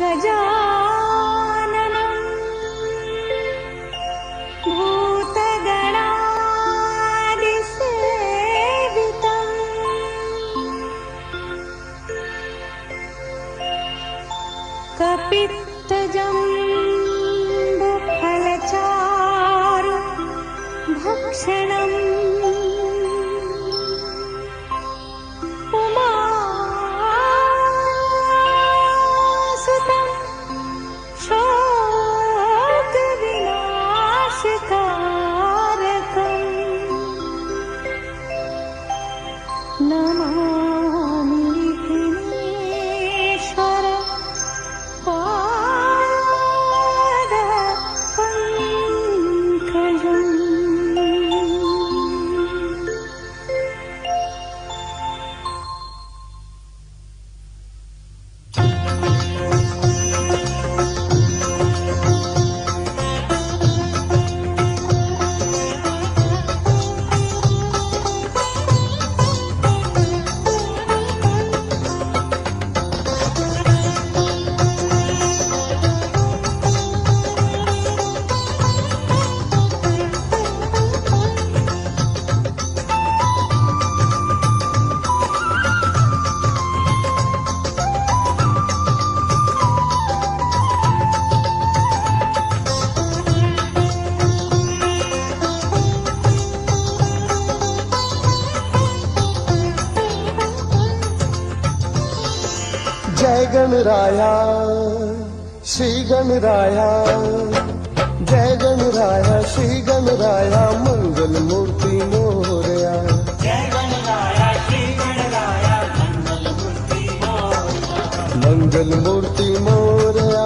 गजाननं भूतगणादिसेवितम् कपित्थजम्बुफलचारु भक्षणम् उमासुतं शोकविनाशकारकम् नमामि विघ्नेश्वर पादपङ्कजम्। जय गणराया श्री गणराया, जय गणराया श्री गणराया, मंगल मूर्ती मोरया। जय गणराया श्री गणराया मंगल मूर्ती मोरया, मंगल मूर्ती मोरया,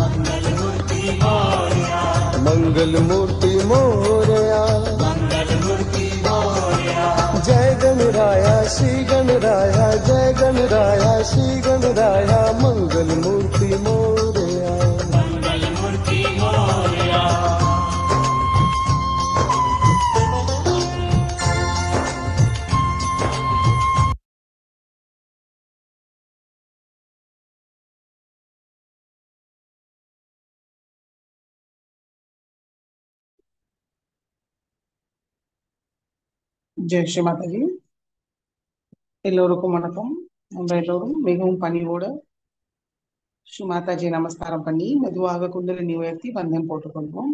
मंगल मूर्ती मोरया, मंगल मूर्ती मोरया। मंगल मूर्ती मोरया। जय गणराया श्री गणराया, जय गणराया श्री गणराया, मंगल मूर्ती मोरया। मंगल मूर्ती मोरया। ஜெய் ஸ்ரீ மாதாஜி. எல்லோருக்கும் வணக்கம். நம்ம எல்லோரும் மிகவும் பணிவோட ஸ்ரீ மாதாஜி நமஸ்காரம் பண்ணி மெதுவாக குண்டலினி உயர்த்தி பந்தயம் போட்டுக்கொள்வோம்.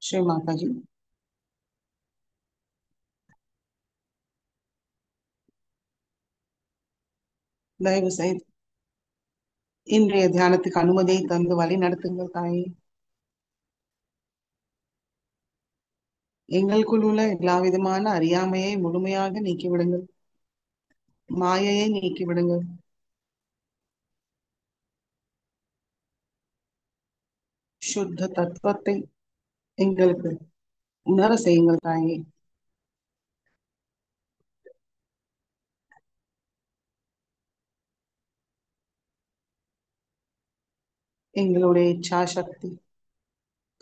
ஸ்ரீ மாதாஜி. தயவு செய்து இன்றைய தியானத்துக்கு அனுமதியை தந்து வழி நடத்துங்கள் தாயே. எங்களுக்குள் உள்ள எல்லா விதமான அறியாமையை முழுமையாக நீக்கிவிடுங்கள், மாயையை நீக்கிவிடுங்கள். சுத்த தத்துவத்தை எங்களுக்கு உணர செய்யுங்கள் தாயே. எங்களுடைய இச்சா சக்தி,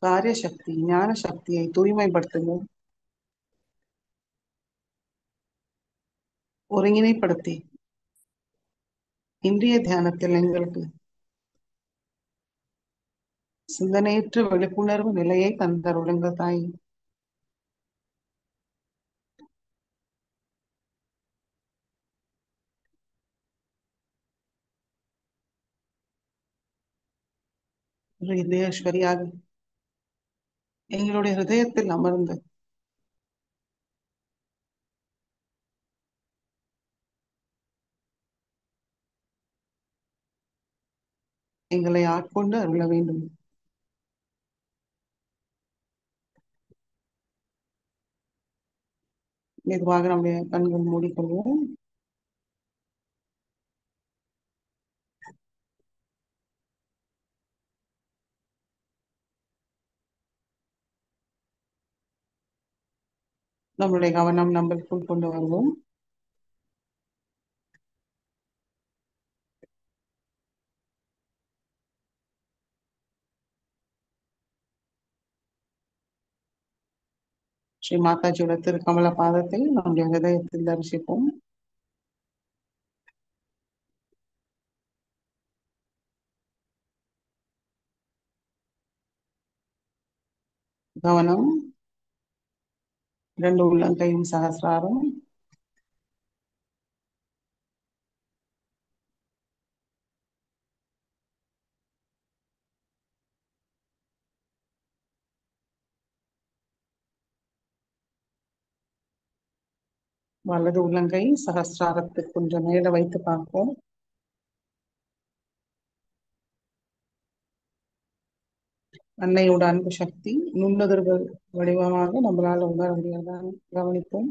காரிய சக்தி, ஞான சக்தியை தூய்மைப்படுத்துங்கள், ஒருங்கிணைப்படுத்தி இன்றைய தியானத்தில் எங்களுக்கு சிந்தனையற்ற விழிப்புணர்வு நிலையை தந்தருளுங்கள் தாய். ஹிருதயேஸ்வரியாக எங்களுடைய ஹிருதயத்தில் அமர்ந்து எங்களை ஆட்கொண்டு அருள வேண்டும். மெதுவாக நம்முடைய கண்கள் மூடிக்கொள்வோம். நம்முடைய கவனம் நம்மளுக்குள் கொண்டு வருவோம். ஸ்ரீ மாதாஜியோட திருக்கமல பாதத்தை நம்முடைய ஹிருதயத்தில் தரிசிப்போம். கவனம் இரண்டு உள்ளங்கையும் சகசிராரம், வலது உள்ளங்கை சகசிராரத்துக்கு கொஞ்சம் மேல வைத்து பார்ப்போம். அன்னையோட அன்பு சக்தி நுண்ணுதர்கள் வடிவமாக நம்மளால உணர முடியாதான் கவனிப்போம்.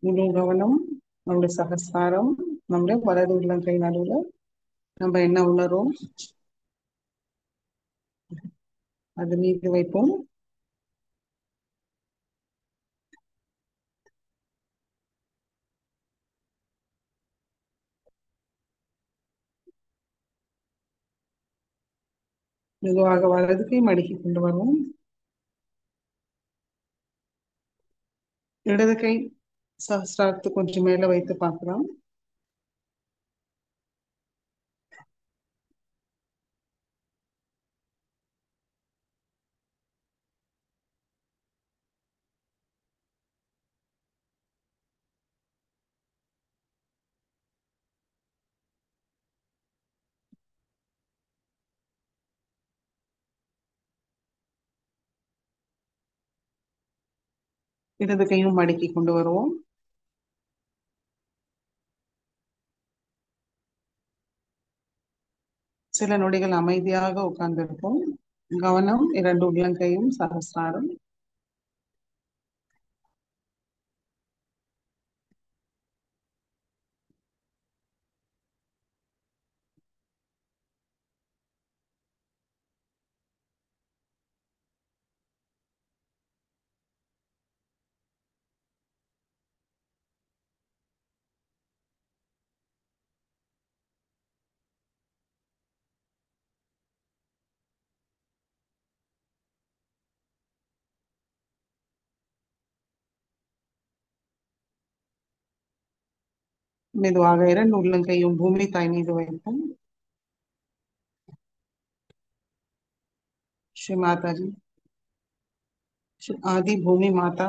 முழு கவனம் நம்முடைய சகசிராரம், நம்முடைய வலது உள்ளங்கை நடுவுல நம்ம என்ன உணர்வோம் அது மீது வைப்போம். மெதுவாக வலது கை மடக்கி கொண்டு வருவோம். இடது கை சகசிராரத்துக்கு கொஞ்சம் மேல வைத்து பார்க்கலாம். இடது கையும் மடக்கி கொண்டு வருவோம். சில நொடிகள் அமைதியாக உட்கார்ந்திருப்போம். கவனம் இரண்டு உள்ளங்கையும் சகசிராரம். மெதுவாக இரண்டு உள்ளங்கையும் பூமி தாய் மீது வைப்போம். ஸ்ரீ மாதாஜி, ஸ்ரீ ஆதி பூமி மாதா,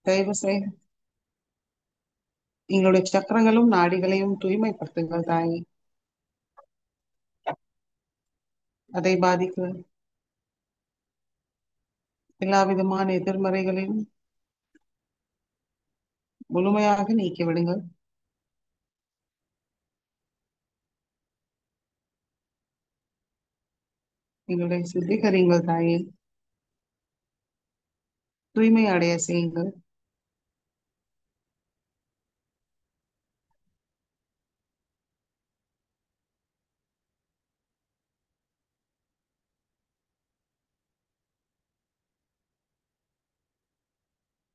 தயவு செய்து எங்களுடைய சக்கரங்களும் நாடிகளையும் தூய்மைப்படுத்துங்கள் தாயே. அதை பாதிக்க எல்லா விதமான எதிர்மறைகளையும் முழுமையாக நீக்கி விடுங்கள். எங்களுடைய சுத்திகரிங்கள் தாயே, தூய்மை அடைய செய்யுங்கள்.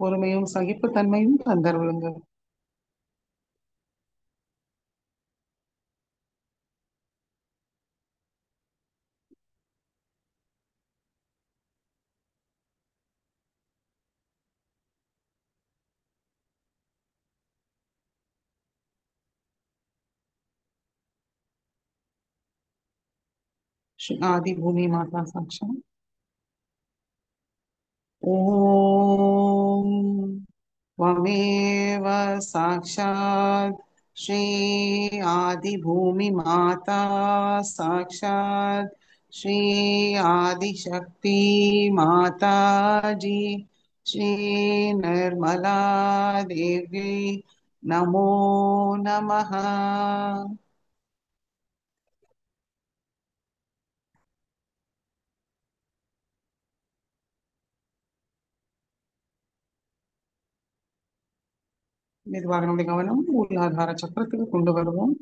பொறுமையும் சகிப்புத்தன்மையும் தந்தருளுங்கள். श्री आदि भूमि माता साक्षात ओम त्वमेव साक्षात् श्री आदि भूमि माता साक्षात् श्री आदि शक्ति माता जी श्री निर्मला देवी नमो नमः। மெதுவாக கவனம் மூலாதார சக்கரத்துக்கு கொண்டு வருவோம்.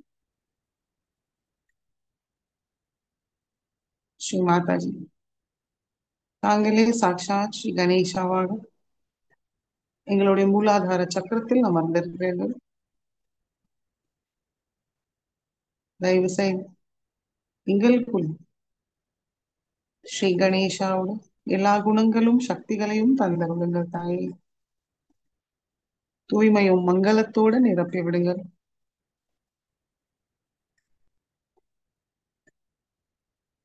ஸ்ரீ மாதாஜி தாங்களே சாட்சாத் ஸ்ரீ கணேசாவாக எங்களுடைய மூலாதார சக்கரத்தில் அமர்ந்திருக்கிறீர்கள். தயவு செய்து எங்களுக்குள் ஸ்ரீ கணேசாவோட எல்லா குணங்களும் சக்திகளையும் தந்தருளுங்கள் தாயே. தூய்மையும் மங்களத்தோடு நிரப்பி விடுங்கள்.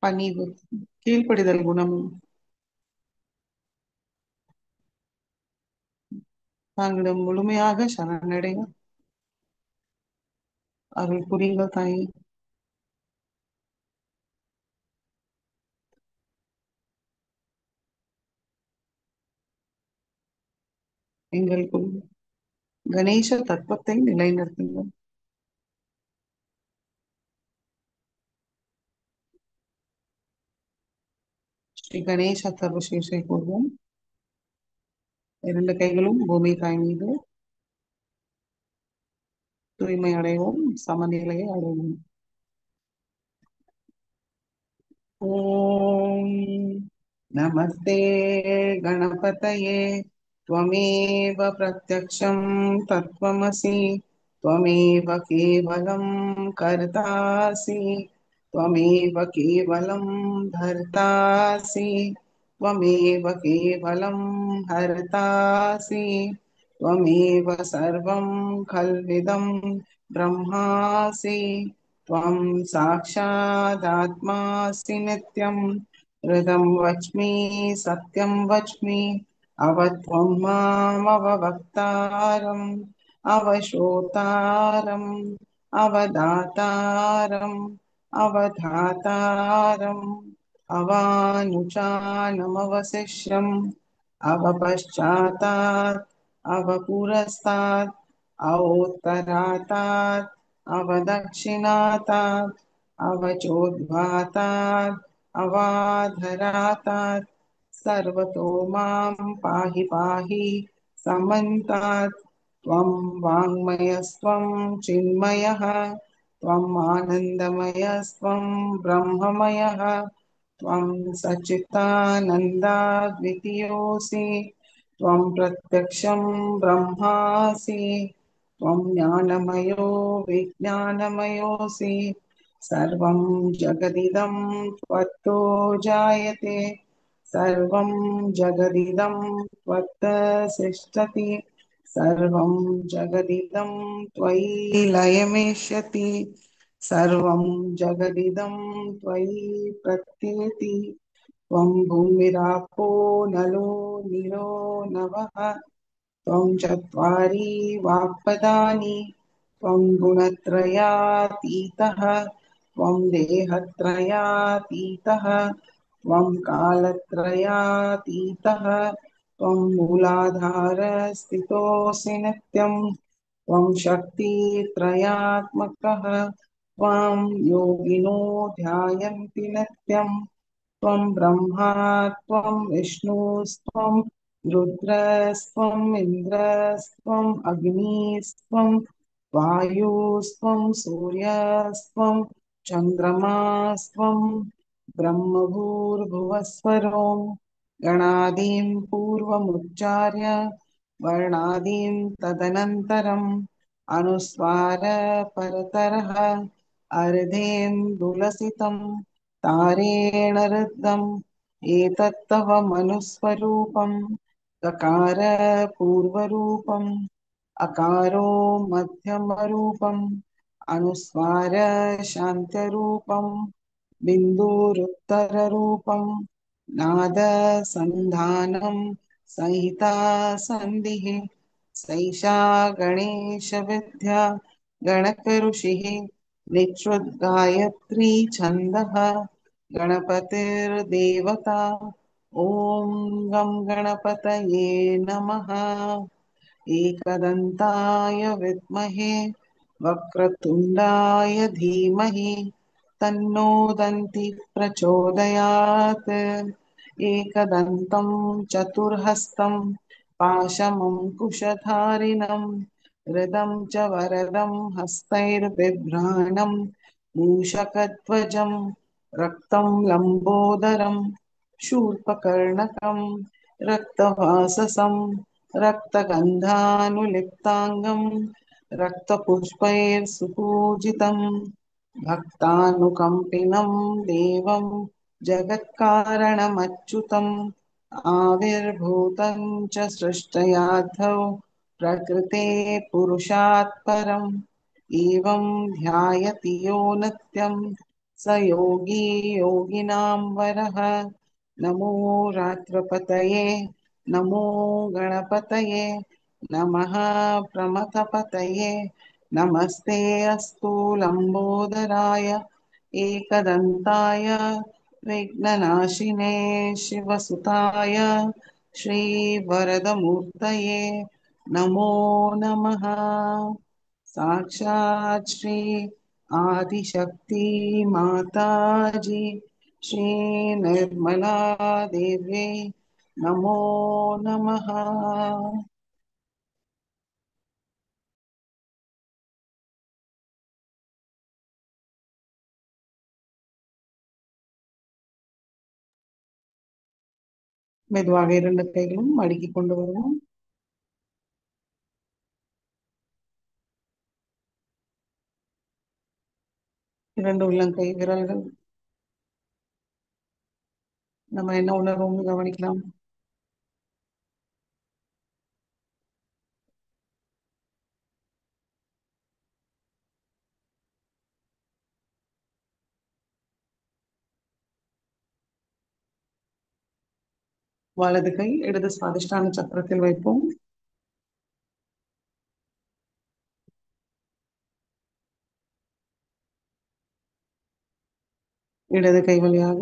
பணிவு கீழ்ப்படிதல் குணமும் தாங்களிடம் முழுமையாக சரணடைய அருள் புரியுங்கள் தாயே. எங்களுக்குள் கணேச தத்துவத்தை நிலைநிறுத்துங்கள். ஸ்ரீ கணேச சர்வசேஷை கூறுவோம். இரண்டு கைகளும் பூமி தாய் மீது தூய்மை அடைவோம், சமநிலையை அடைவோம். ஓம் नमस्ते गणपतये त्वमेव प्रत्यक्षं तत्त्वमसि त्वमेव केवलं कर्तासि त्वमेव केवलं धर्तासि त्वमेव केवलं हर्तासि त्वमेव सर्वं खल्विदं ब्रह्मासि त्वं साक्षादात्मासि नित्यम् हृदं वच्मि सत्यं वच्मि अवत्वं मामवक्तारम् अवशोतारम् अवदातारम् अवधातारम् अवानुचानमवशिष्यम् अवपश्चातात् अवपुरस्तात् अवोत्तरातात् अवदक्षिणातात् अवचोद्वातात् अवाधरातात् सर्वतो मां पाहि पाहि समन्तात् त्वं वाङ्मयस्त्वं चिन्मयः त्वम् आनन्दमयस्त्वं ब्रह्ममयः त्वं सच्चिदानन्दाद्वितीयोऽसि त्वं प्रत्यक्षं ब्रह्मासि त्वं ज्ञानमयो विज्ञानमयोऽसि सर्वं जगदिदं त्वत्तो जायते सर्वं जगदिदं त्वत्तसिष्ठति सर्वं जगदिदं त्वयि लयमेष्यति सर्वं जगदिदं त्वयि प्रत्येति त्वं भूमिरापो नलो नीरो नभः त्वं चत्वारि वाक्पदानि त्वं गुणत्रयातीतः त्वं देहत्रयातीतः त्वं कालत्रयातीतः त्वं मूलाधारस्थितोऽसि नित्यं त्वं शक्तित्रयात्मकः त्वां योगिनो ध्यायन्ति नित्यं त्वं ब्रह्मा त्वं विष्णुस्त्वं रुद्रस्त्वम् इन्द्रस्त्वम् अग्निस्त्वं वायुस्त्वं सूर्यस्त्वं चन्द्रमास्त्वं ब्रह्मभूर्भुवस्वरो गणादीं पूर्वमुच्चार्य वर्णादीं तदनन्तरम् अनुस्वार परतरः अर्धेन्दुलसितं तारेण रुद्धम् एतत्तव मनुस्वरूपं ककार पूर्वरूपम् अकारो मध्यमरूपम् अनुस्वार शान्त्यरूपम् बिन्दुरुत्तररूपं नादसन्धानं संहिता सन्धिः सैषा गणेशविद्या गणकऋषिः निःश्रुतगायत्री छन्दः गणपतिर्देवता ॐ गं गणपतये नमः एकदन्ताय विद्महे वक्रतुण्डाय धीमहि तन्नो दन्ति प्रचोदयात् एकदन्तं चतुर्हस्तं पाशमङ्कुशधारिणं हृदं च वरदं हस्तैर्बिभ्राणं मूषकध्वजं रक्तं लम्बोदरं शूर्पकर्णकं रक्तवाससं रक्तगन्धानुलिप्ताङ्गं रक्तपुष्पैर्सुपूजितं भक्तानुकम्पिनं देवं जगत्कारणमच्युतम् आविर्भूतं च सृष्टयाधौ प्रकृते पुरुषात् परम् एवं ध्यायति यो नित्यं स योगी योगिनां वरः नमो रात्रपतये नमो गणपतये नमः प्रमथपतये नमस्ते अस्तु लम्बोदराय एकदन्ताय विघ्ननाशिने शिवसुताय श्रीवरदमूर्तये नमो नमः साक्षात् श्री आदिशक्ति माताजी श्री निर्मला देवी नमो नमः மெதுவாக இரண்டு கைகளும் மடக்கிக் கொண்டு வருவோம் இரண்டு உள்ளங்கை விரல்கள் நம்ம என்ன உணர்வோம்னு கவனிக்கலாம் வலது கை இடது சுவாதிஷ்டான சக்கரத்தில் வைப்போம் இடது கை வழியாக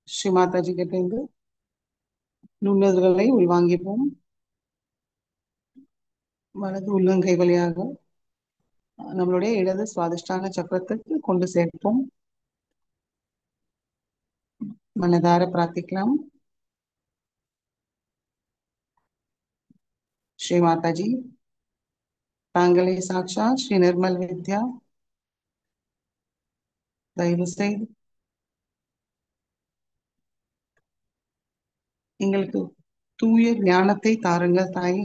ஸ்ரீ மாதாஜி கிட்ட இருந்து நுண்ணுதல்களை உள்வாங்கிப்போம் வலது உள்ளங்கை வழியாக நம்மளுடைய இடது சுவாதிஷ்டான சக்கரத்துக்கு கொண்டு சேர்ப்போம் மனதார பிரார்த்திக்கலாம் ஸ்ரீ மாதாஜி தாங்களே சாட்சா ஸ்ரீ நிர்மல் வித்யா தயவு செய்து எங்களுக்கு தூய ஞானத்தை தாருங்கள் தாயே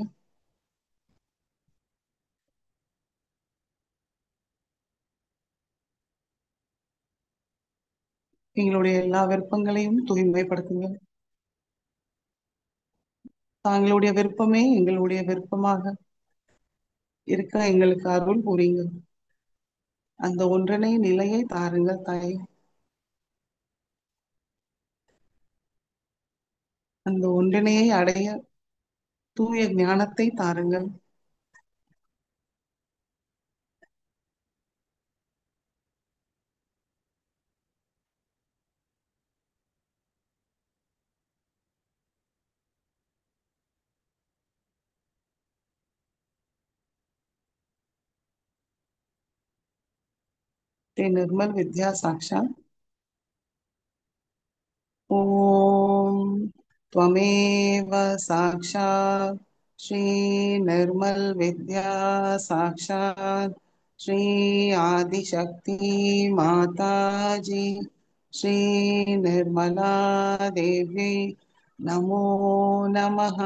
எங்களுடைய எல்லா விருப்பங்களையும் தூய்மைப்படுத்துங்கள் தாங்களுடைய விருப்பமே எங்களுடைய விருப்பமாக இருக்க எங்களுக்கு அருள் புரியுங்கள் அந்த ஒன்றனை நிலையை தாருங்கள் தாயே அந்த ஒன்றினையை அடைய தூய ஞானத்தை தாருங்கள் ஸ்ரீ நிர்மல் வித்யா சாக்ஷாத் ஓம் त्वमेव साक्षात् श्री निर्मल विद्या साक्षात् श्री आदिशक्ति माताजी श्री निर्मला देवी नमो नमः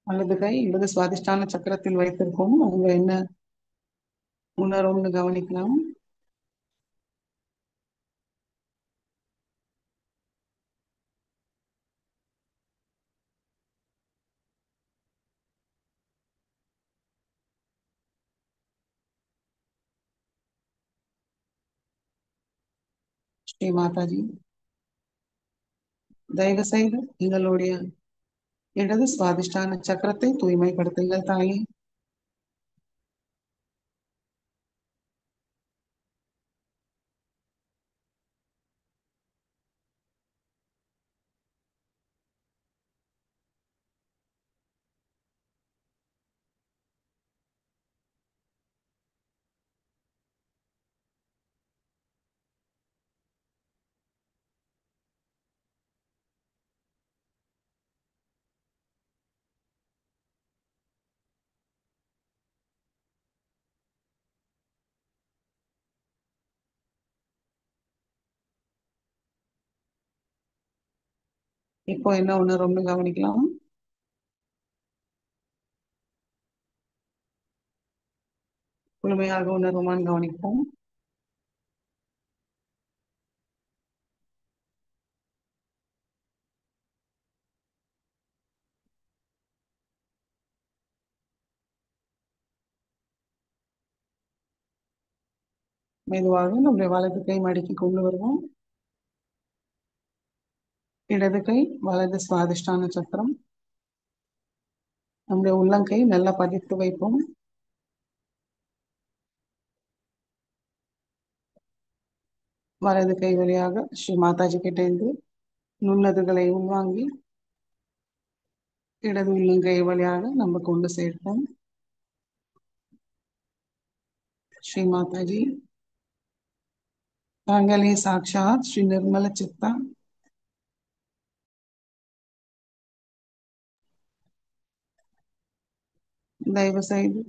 வலது கை இடது சுவாதிஷ்டான சக்கரத்தில் வைத்திருக்கோம் அவங்க என்ன உணர்வுன்னு கவனிக்கலாம். ஸ்ரீ மாதாஜி, தயவு செய்து எங்களுடைய இடது சுவாதிஷ்டான சக்கரத்தை தூய்மைப்படுத்துங்கள் தாயே. இப்போ என்ன உணர்வுன்னு கவனிக்கலாம். முழுமையாக உணர்வுமான்னு கவனிப்போம். மெதுவாக நம்முடைய வலது கை மடக்கி கொண்டு வருவோம். இடது கை வலது சுவாதிஷ்டான சக்கரம், நம்முடைய உள்ளங்கை நல்லா பதித்து வைப்போம். வலது கை வழியாக ஸ்ரீ மாதாஜி கிட்ட இருந்து நுண்ணதுகளை உள்வாங்கி இடது உள்ளங்கை வழியாக நம்ம கொண்டு சேர்ப்போம். ஸ்ரீ மாதாஜி, தாங்களே சாட்சாத் ஸ்ரீ நிர்மல சித்தா, தயவு செய்து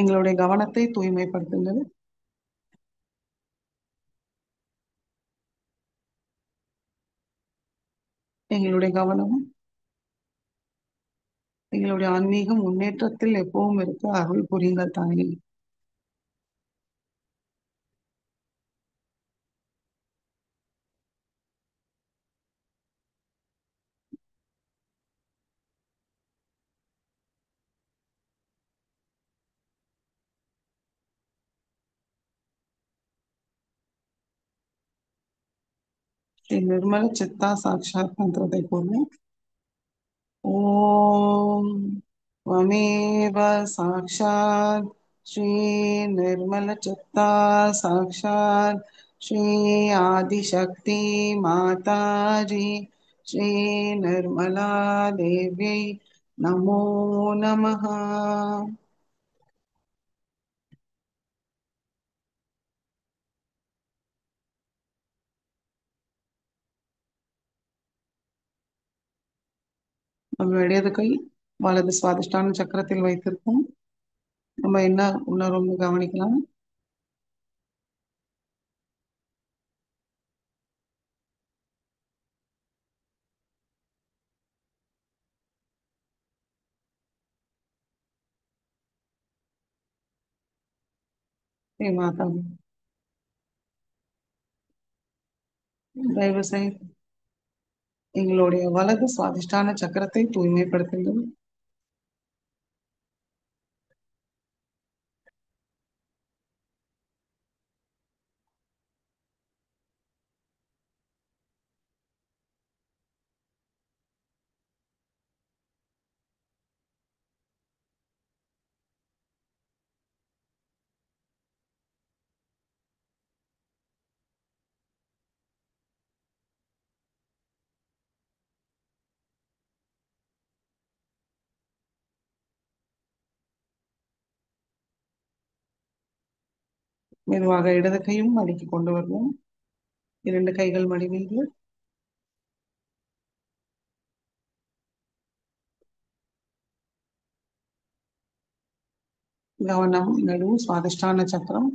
எங்களுடைய கவனத்தை தூய்மைப்படுத்துங்கள். எங்களுடைய கவனம் எங்களுடைய ஆன்மீக முன்னேற்றத்தில் எப்பவும் இருக்க அருள் புரியுங்கள் தாயே. ஸ்ரீ நிர்மல சித்தா சாட்சாத் மந்திரத்தை கூறுவோம். ஓம் त्वमेव साक्षात् श्री निर्मल चित्ता साक्षात् श्री आदिशक्ति माताजी श्री निर्मला देव्यै नमो नमः. நம்ம இடது கை வலது சுவாதிஷ்டான சக்கரத்தில் வைத்திருக்கோம். நம்ம என்ன உணர்வுன்னு கவனிக்கலாம். ஸ்ரீ மாதா, தயவு செய்து எங்களுடைய வலது சுவாதிஷ்டான சக்கரத்தை தூய்மைப்படுத்துங்கள். மெதுவாக இடது கையும் மடக்கி கொண்டு வருவோம். இரண்டு கைகள் மடி மீது. கவனம் நடு சுவாதிஷ்டான சக்கரம்.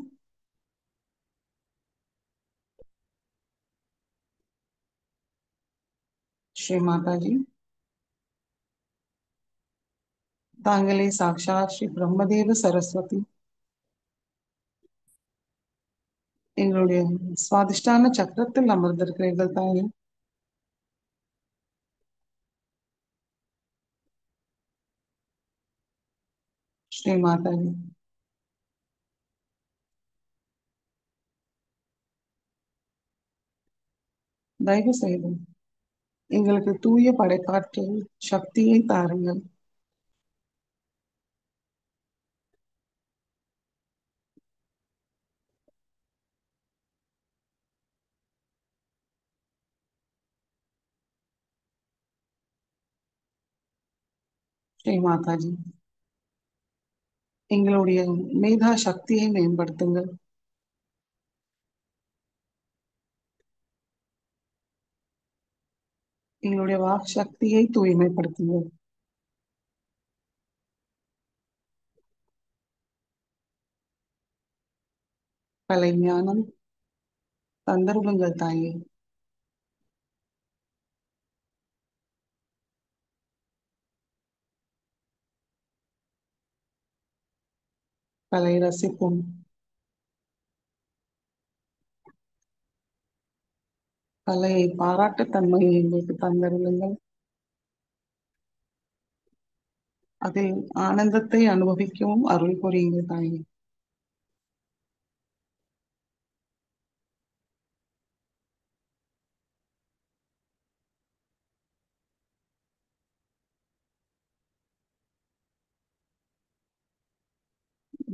ஸ்ரீ மாதாஜி, தாங்களே சாக்ஷாத் ஸ்ரீ பிரம்மதேவ சரஸ்வதி, எங்களுடைய சுவாதிஷ்டான சக்கரத்தில் அமர்ந்திருக்கிறீர்கள் தாயே. ஸ்ரீ மாதாஜி, தயவு செய்து எங்களுக்கு தூய படைப்பாற்றல் சக்தியை தாருங்கள். ஸ்ரீ மாதாஜி, எங்களுடைய மேதா சக்தியை மேம்படுத்துங்கள். எங்களுடைய வாக் சக்தியை தூய்மைப்படுத்துங்கள். கலை ஞானம் தந்தருளுங்கள் தாயே. கலை ரசிப்போம். கலையை பாராட்டு தன்மையை எங்களுக்கு தந்தருளுங்கள். அதில் ஆனந்தத்தை அனுபவிக்கவும் அருள் புரியுங்க தாயே.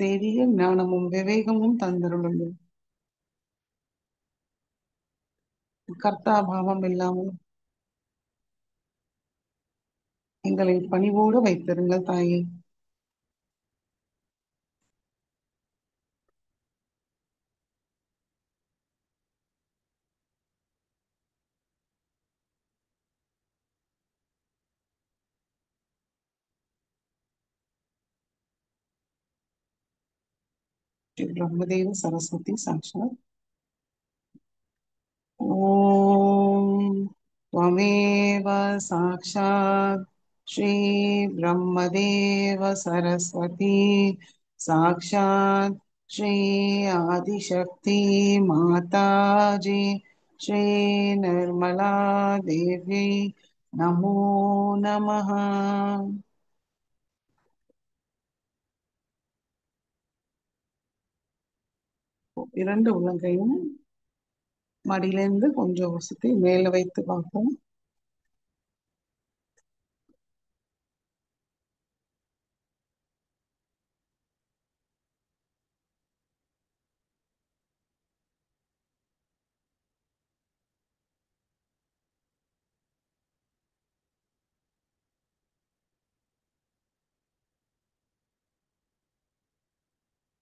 தெய்வீக ஞானமும் விவேகமும் தந்தருளுங்கள். கர்த்தா பாவம் இல்லாமல் எங்களை பணிவோடு வைத்திருங்கள் தாயே. ஸ்ரீ பிரம்மதேவ சரஸ்வதி சாட்சாத். ஓம் त्वमेव साक्षात् श्री ब्रह्मदेव सरस्वती साक्षात् श्री आदिशक्ति माताजी श्री निर्मला देवी नमो नमः. இரண்டு உள்ளங்கையும் மடியிலிருந்து கொஞ்சம் சுத்தி மேல வைத்து பார்ப்போம்.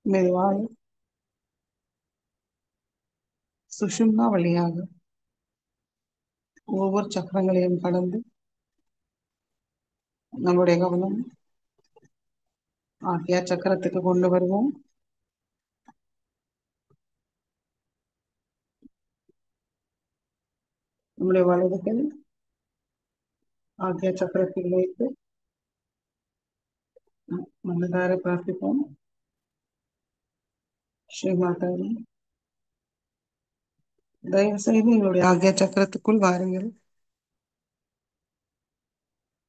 மெதுவாக சுஷும்னா வழியாக ஒவ்வொரு சக்கரங்களையும் கடந்து நம்முடைய கவனம் ஆக்யா சக்கரத்துக்கு கொண்டு வருவோம். நம்முடைய வலது கை ஆக்யா சக்கரத்தில் வைத்து மனதார பிரார்த்திப்போம். ஸ்ரீ மாதாஜி, தயவு செய்து எங்களுடைய ஆக்யா சக்கரத்துக்குள் வாருங்கள்.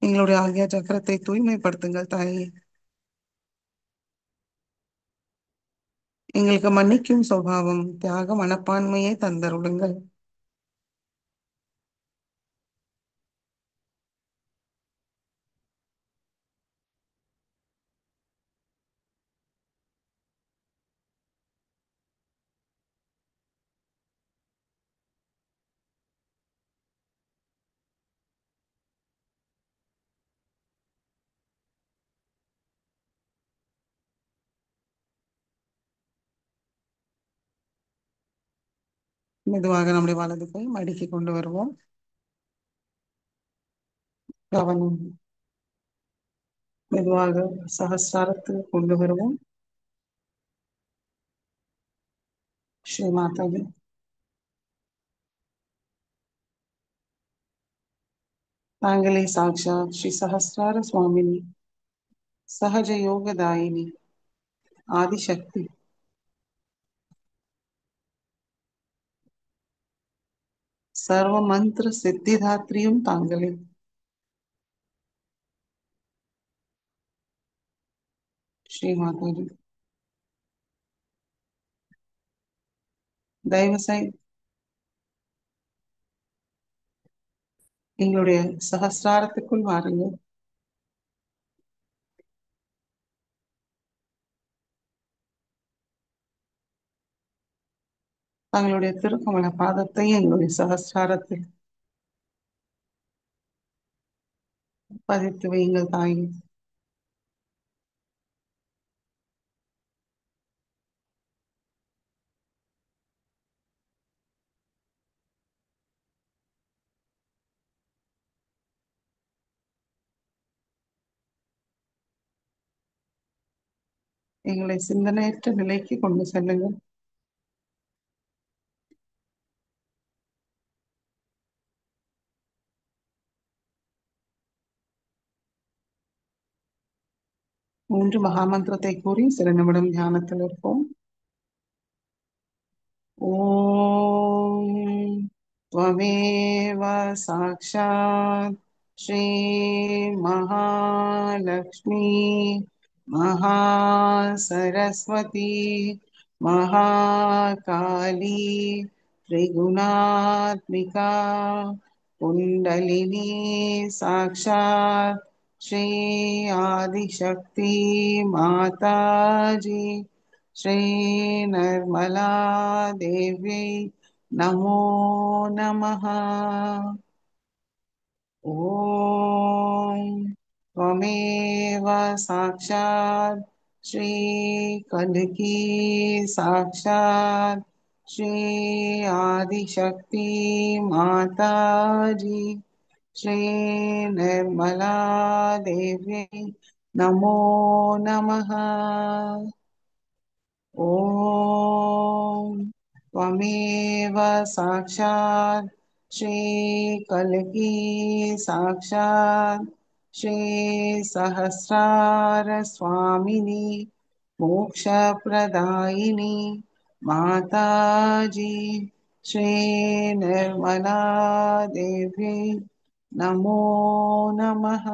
எங்களுடைய ஆக்யா சக்கரத்தை தூய்மைப்படுத்துங்கள் தாயே. எங்களுக்கு மன்னிக்கும் சுபாவம் தியாக மனப்பான்மையை தந்தருளுங்கள். மெதுவாக நம்முடைய வலது கை மடிக்கு கொண்டு வருவோம். கவனம் மெதுவாக சகஸ்ராரத்துக்கு கொண்டு வருவோம். ஸ்ரீ மாதாஜி, தாங்களே சாட்சாத் ஸ்ரீ சஹஸ்ரார சுவாமினி சகஜ யோகதாயினி ஆதிசக்தி. சர்வ மந்திர சித்திதாத்திரியும் தாங்களே. ஸ்ரீ மாதாஜி தயவு செய்து எங்களுடைய சகஸ்ராரத்துக்குள் வாருங்கள். தங்களுடைய திருக்கமல பாதத்தை எங்களுடைய சகஸ்ராரத்தில் பதித்து வையுங்கள் தாயே. எங்களை சிந்தனையற்ற நிலைக்கு கொண்டு செல்லுங்கள். மூன்று மகாமந்திரத்தை கூறி சில நிமிடம் தியானத்தில் இருப்போம். ஓம் त्वमेव साक्षात् श्री महालक्ष्मी महासरस्वती महाकाली त्रिगुणात्मिका कुण्डलिनी साक्षात् श्री आदिशक्ति माताजी श्री निर्मला देवी नमो नमः। ॐ त्वमेव साक्षात् श्री कल्की साक्षात् श्री आदिशक्ति माताजी श्री निर्मला देवी नमो नमः। ॐ त्वमेव साक्षात् श्री कल्की साक्षात् श्री सहस्रार स्वामिनी मोक्षप्रदायिनी माताजी श्री निर्मला देवी नमो नमः।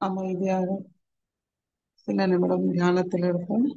அமைதியாக சில நிமிடம் தியானத்தில் இருப்போம்.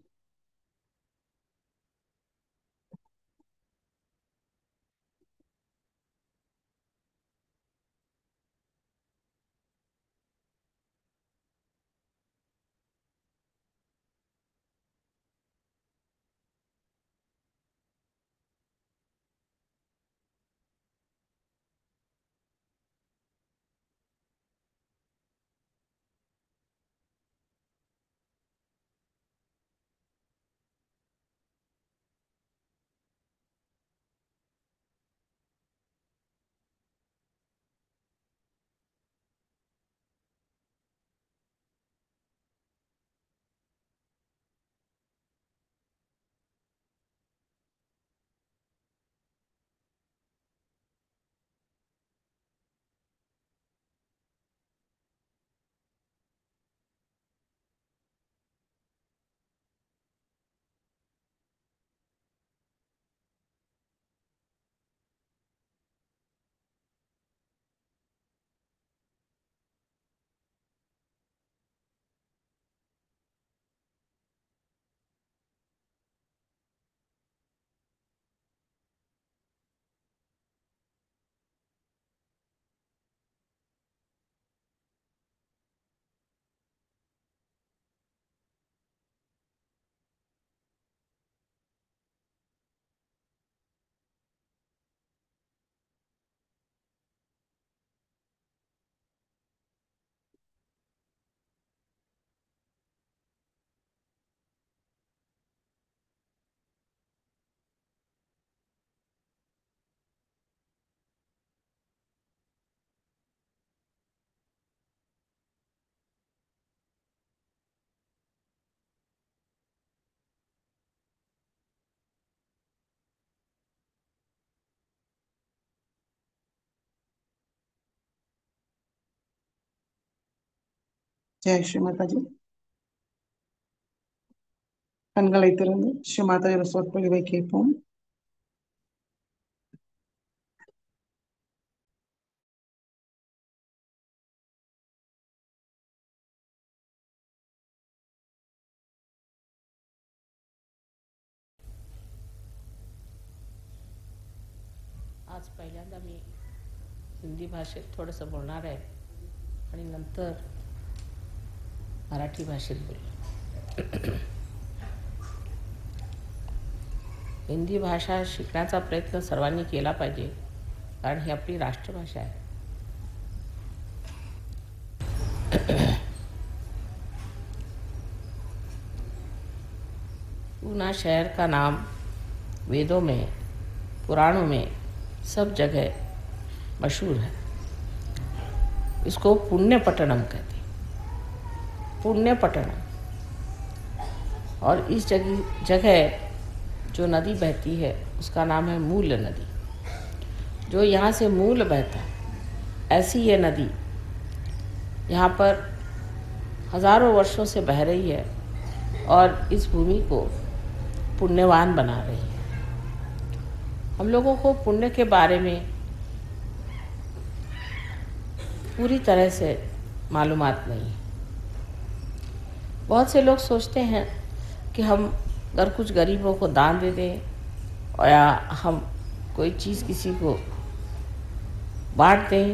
जय श्री माता जी। கண்களை திறந்து ஸ்ரீமாதாயோட சொற்பொழிவை கேட்போம். आज पहिल्यांदा मी हिंदी भाषेत थोडंसं बोलणार आहे आणि नंतर मराठी भाषेत बोलेन. हिंदी भाषा शिकण्याचा प्रयत्न सर्वांनी केला पाहिजे, कारण ही आपली राष्ट्रभाषा आहे. पूना शहर का नाम वेदों में, पुराणों में सब जगह मशहूर है. इसको पुण्यपट्टनम कहते हैं, पुण्यपट्टनम. और इस जगह जो नदी बहती है उसका नाम है मूल नदी. जो यहाँ से मूल बहता है, ऐसी ये नदी यहाँ पर हजारों वर्षों से बह रही है और इस भूमि को पुण्यवान बना रही है. हम लोगों को पुण्य के बारे में पूरी तरह से मालूमात नहीं है. बहुत से लोग सोचते हैं कि हम अगर कुछ गरीबों को दान दे दें और या हम कोई चीज़ किसी को बांट दें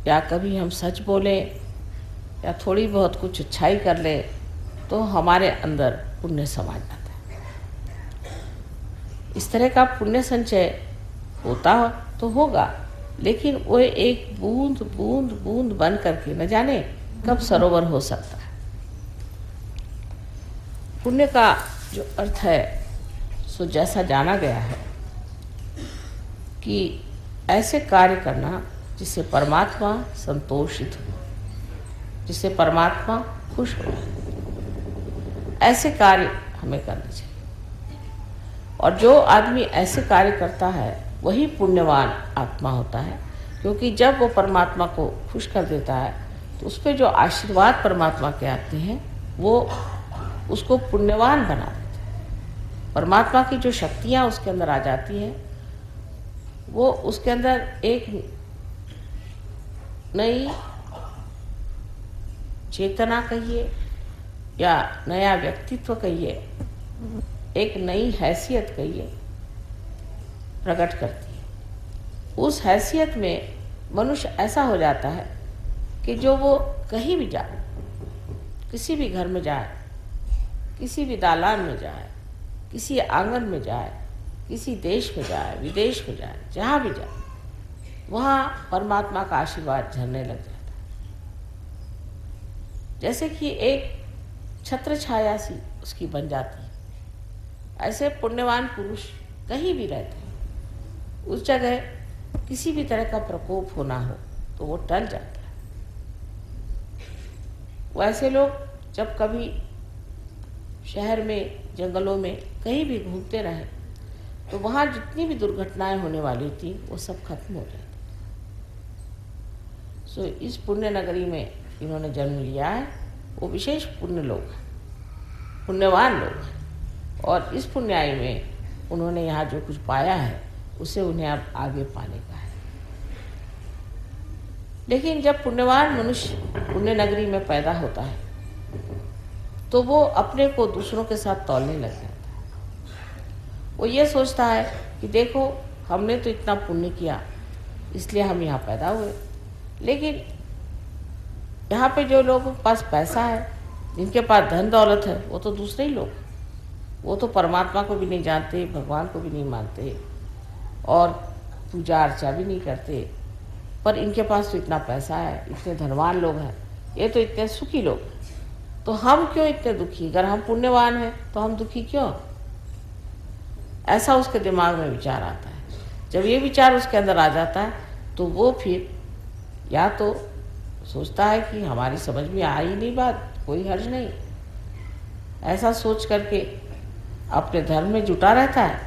या कभी हम सच बोलें या थोड़ी बहुत कुछ अच्छाई कर ले तो हमारे अंदर पुण्य समा जाता है. इस तरह का पुण्य संचय होता तो होगा, लेकिन वो एक बूंद बूंद बूंद बन करके न जाने कब सरोवर हो सकता है. पुण्य का जो अर्थ है सो जैसा जाना गया है कि ऐसे कार्य करना जिससे परमात्मा संतोषित हो, जिससे परमात्मा खुश हो, ऐसे कार्य हमें करने चाहिए. और जो आदमी ऐसे कार्य करता है वही पुण्यवान आत्मा होता है, क्योंकि जब वो परमात्मा को खुश कर देता है तो उस पर जो आशीर्वाद परमात्मा के आते हैं वो उसको पुण्यवान बना देते हैं. परमात्मा की जो शक्तियाँ उसके अंदर आ जाती हैं वो उसके अंदर एक नई चेतना कहिए या नया व्यक्तित्व कहिए, एक नई हैसियत कहिए, प्रकट करती है. उस हैसियत में मनुष्य ऐसा हो जाता है कि जो वो कहीं भी जाए, किसी भी घर में जाए, किसी भी दालान में जाए, किसी आंगन में जाए, किसी देश में जाए, विदेश में जाए, जहाँ भी जाए, वहाँ परमात्मा का आशीर्वाद झरने लग जाता है. जैसे कि एक छत्र छाया सी उसकी बन जाती है, ऐसे पुण्यवान पुरुष कहीं भी रहते हैं, उस जगह किसी भी तरह का प्रकोप होना हो तो वो टल जाता है. वैसे लोग जब कभी शहर में, जंगलों में कहीं भी घूमते रहे तो वहाँ जितनी भी दुर्घटनाएं होने वाली थी वो सब खत्म हो जाती. सो इस पुण्य नगरी में इन्होंने जन्म लिया है, वो विशेष पुण्य लोग हैं, पुण्यवान लोग हैं. और इस पुण्याई में उन्होंने यहाँ जो कुछ पाया है उसे उन्हें अब आगे पाने का है. लेकिन जब पुण्यवान मनुष्य पुण्य नगरी में पैदा होता है तो वो अपने को दूसरों के साथ तौलने लग जाता है. वो ये सोचता है कि देखो हमने तो इतना पुण्य किया इसलिए हम यहाँ पैदा हुए, लेकिन यहाँ पे जो लोगों के पास पैसा है, जिनके पास धन दौलत है, वो तो दूसरे ही लोग, वो तो परमात्मा को भी नहीं जानते, भगवान को भी नहीं मानते और पूजा अर्चा भी नहीं करते, पर इनके पास तो इतना पैसा है, इतने धनवान लोग हैं, ये तो इतने सुखी लोग हैं, तो हम क्यों इतने दुखी? अगर हम पुण्यवान हैं तो हम दुखी क्यों? ऐसा उसके दिमाग में विचार आता है. जब ये विचार उसके अंदर आ जाता है तो वो फिर या तो सोचता है कि हमारी समझ में आ ही नहीं बात, कोई हर्ज नहीं, ऐसा सोच करके अपने धर्म में जुटा रहता है,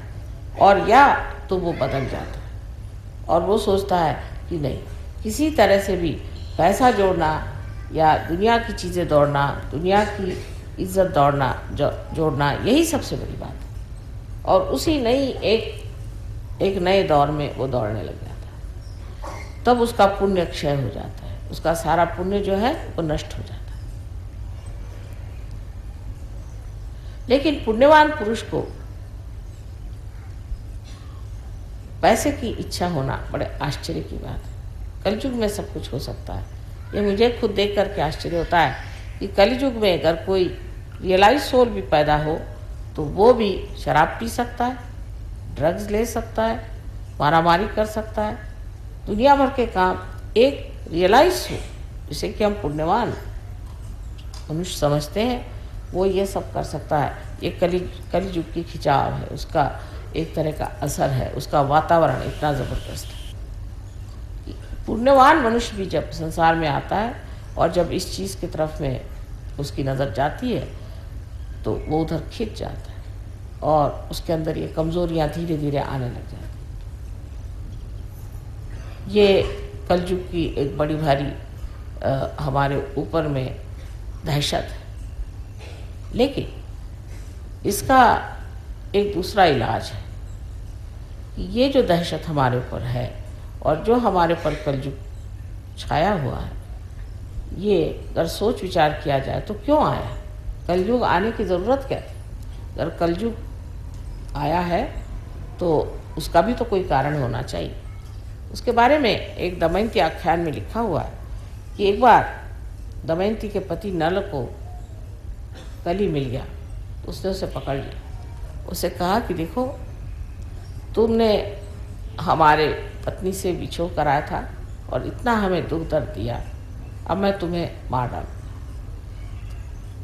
और या तो वो बदल जाता है और वो सोचता है कि नहीं, किसी तरह से भी पैसा जोड़ना या दुनिया की चीज़ें दौड़ना, दुनिया की इज्जत जोड़ना, यही सबसे बड़ी बात है। और उसी एक नए दौर में वो दौड़ने लग जाता है। तब उसका पुण्य क्षय हो जाता है, उसका सारा पुण्य जो है वो नष्ट हो जाता है। लेकिन पुण्यवान पुरुष को पैसे की इच्छा होना बड़े आश्चर्य की बात है। कलयुग में सब कुछ हो सकता है। ये मुझे खुद देख करके आश्चर्य होता है कि कलयुग में अगर कोई रियलाइज सोल भी पैदा हो तो वो भी शराब पी सकता है, ड्रग्स ले सकता है, मारामारी कर सकता है, दुनिया भर के काम एक रियलाइज सोल, जिसे कि हम पुण्यवान मनुष्य समझते हैं, वो ये सब कर सकता है। ये कलयुग की खिंचाव है, उसका एक तरह का असर है, उसका वातावरण इतना ज़बरदस्त है। पुण्यवान मनुष्य भी जब संसार में आता है और जब इस चीज़ की तरफ में उसकी नज़र जाती है तो वो उधर खिंच जाता है और उसके अंदर ये कमज़ोरियाँ धीरे धीरे आने लग जाती हैं। ये कलयुग की एक बड़ी भारी हमारे ऊपर में दहशत है। लेकिन इसका एक दूसरा इलाज है कि ये जो दहशत हमारे ऊपर है और जो हमारे पर कलयुग छाया हुआ है, ये अगर सोच विचार किया जाए तो क्यों आया? कलयुग आने की ज़रूरत क्या थी? अगर कलयुग आया है तो उसका भी तो कोई कारण होना चाहिए। उसके बारे में एक दमयंती आख्यान में लिखा हुआ है कि एक बार दमयंती के पति नल को कली मिल गया, उसने उसे पकड़ लिया। उसे कहा कि देखो, तुमने हमारे पत्नी से बिछोह कराया था और इतना हमें दुख दर्द दिया, अब मैं तुम्हें मार डालूंगा।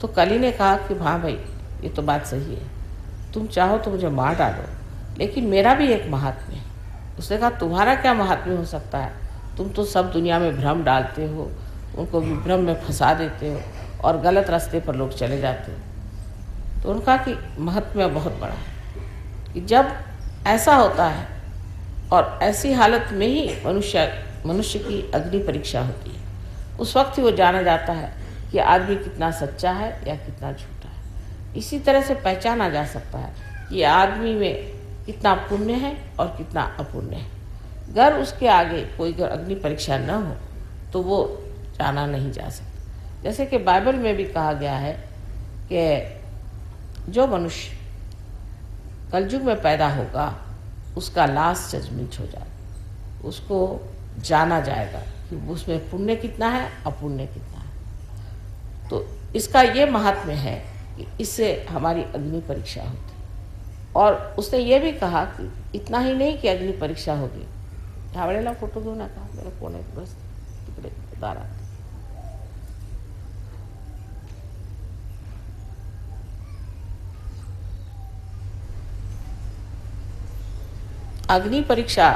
तो कली ने कहा कि हाँ भाई, ये तो बात सही है, तुम चाहो तो मुझे मार डालो, लेकिन मेरा भी एक महात्म्य है। उसने कहा तुम्हारा क्या महात्म्य हो सकता है? तुम तो सब दुनिया में भ्रम डालते हो, उनको विभ्रम में फंसा देते हो और गलत रास्ते पर लोग चले जाते हो। तो उन्होंने कहा कि महात्म्य बहुत बड़ा है कि जब ऐसा होता है और ऐसी हालत में ही मनुष्य की अग्नि परीक्षा होती है, उस वक्त ही वो जाना जाता है कि आदमी कितना सच्चा है या कितना झूठा है। इसी तरह से पहचाना जा सकता है कि आदमी में कितना पुण्य है और कितना अपुण्य है। अगर उसके आगे कोई अग्नि परीक्षा न हो तो वो जाना नहीं जा सकता। जैसे कि बाइबल में भी कहा गया है कि जो मनुष्य कलयुग में पैदा होगा उसका लास्ट जजमेंट हो जाएगा, उसको जाना जाएगा कि उसमें पुण्य कितना है, अपुण्य कितना है। तो इसका ये महात्म्य है कि इससे हमारी अग्नि परीक्षा होती है। और उसने ये भी कहा कि इतना ही नहीं कि अग्नि परीक्षा होगी, ह्यावेळेला फोटो घेऊ नका, मेरे फोन आहे बस तिकडे दारात। अग्नि परीक्षा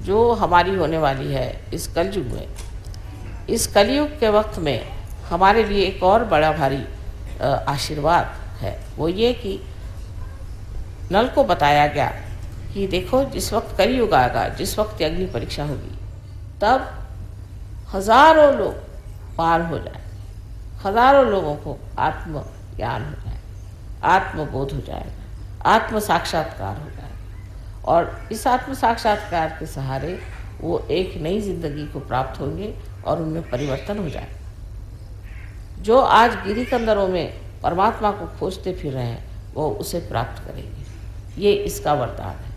जो हमारी होने वाली है इस कलयुग में, इस कलयुग के वक्त में हमारे लिए एक और बड़ा भारी आशीर्वाद है। वो ये कि नल को बताया गया कि देखो, जिस वक्त कलयुग आएगा, जिस वक्त अग्नि परीक्षा होगी, तब हजारों लोग पार हो जाए, हजारों लोगों को आत्मज्ञान हो जाए, आत्मबोध हो जाएगा, आत्म साक्षात्कार हो जाएगा। और इस आत्म साक्षात्कार के सहारे वो एक नई जिंदगी को प्राप्त होंगे और उनमें परिवर्तन हो जाए। जो आज गिरी कंदरों में परमात्मा को खोजते फिर रहे हैं वो उसे प्राप्त करेंगे। ये इसका वरदान है।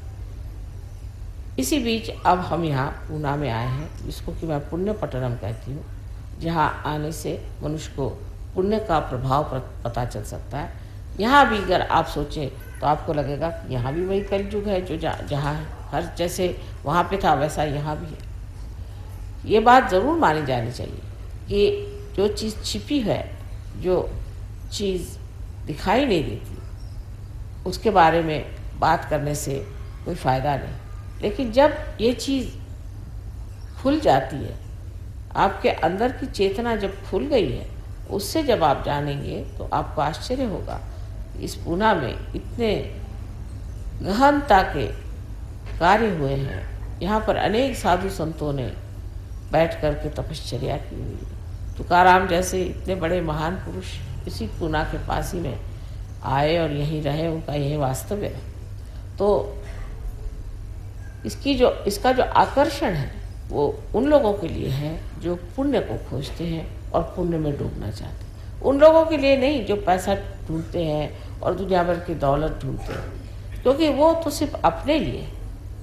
इसी बीच अब हम यहाँ पूना में आए हैं, जिसको कि मैं पुण्य पट्टनम कहती हूँ, जहाँ आने से मनुष्य को पुण्य का प्रभाव पता चल सकता है। यहाँ भी अगर आप सोचें तो आपको लगेगा कि यहाँ भी वही कलयुग है जो जहाँ हर जैसे वहाँ पे था वैसा यहाँ भी है। ये बात ज़रूर मानी जानी चाहिए कि जो चीज़ छिपी है, जो चीज़ दिखाई नहीं देती, उसके बारे में बात करने से कोई फ़ायदा नहीं। लेकिन जब ये चीज़ खुल जाती है, आपके अंदर की चेतना जब खुल गई है, उससे जब आप जानेंगे तो आपको आश्चर्य होगा। इस पूना में इतने गहनता के कार्य हुए हैं। यहाँ पर अनेक साधु संतों ने बैठ कर के तपश्चर्या की हुई है। तुकाराम जैसे इतने बड़े महान पुरुष इसी पूना के पास ही में आए और यहीं रहे, उनका यही वास्तव्य है। तो इसका जो आकर्षण है वो उन लोगों के लिए है जो पुण्य को खोजते हैं और पुण्य में डूबना चाहते हैं। उन लोगों के लिए नहीं जो पैसा ढूंढते हैं और दुनिया भर की दौलत ढूंढते हैं, क्योंकि वो तो सिर्फ अपने लिए,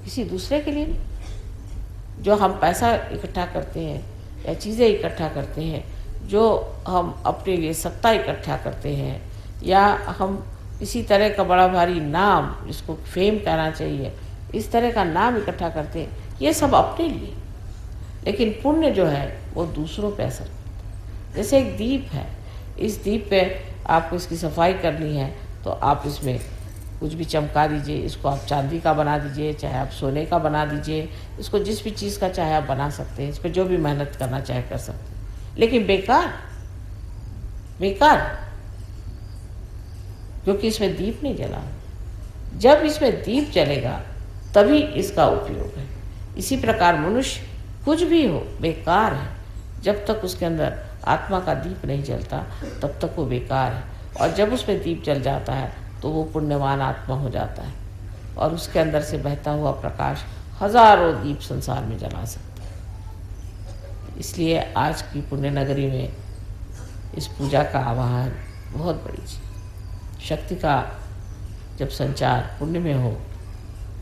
किसी दूसरे के लिए नहीं। जो हम पैसा इकट्ठा करते हैं या चीज़ें इकट्ठा करते हैं, जो हम अपने लिए सत्ता इकट्ठा करते हैं, या हम किसी तरह का बड़ा भारी नाम, जिसको फेम कहना चाहिए, इस तरह का नाम इकट्ठा करते हैं, ये सब अपने लिए। लेकिन पुण्य जो है वो दूसरों पे असर करता है। जैसे एक दीप है, इस दीप पे आपको इसकी सफाई करनी है तो आप इसमें कुछ भी चमका दीजिए, इसको आप चांदी का बना दीजिए, चाहे आप सोने का बना दीजिए, इसको जिस भी चीज़ का चाहे आप बना सकते हैं, इस पर जो भी मेहनत करना चाहे कर सकते हैं। लेकिन बेकार क्योंकि इसमें दीप नहीं जला। जब इसमें दीप जलेगा तभी इसका उपयोग है। इसी प्रकार मनुष्य कुछ भी हो बेकार है, जब तक उसके अंदर आत्मा का दीप नहीं जलता तब तक वो बेकार है। और जब उसमें दीप जल जाता है तो वो पुण्यवान आत्मा हो जाता है और उसके अंदर से बहता हुआ प्रकाश हजारों दीप संसार में जला सकता है। इसलिए आज की पुण्य नगरी में इस पूजा का आवाहन बहुत बड़ी चीज। शक्ति का जब संचार पुण्य में हो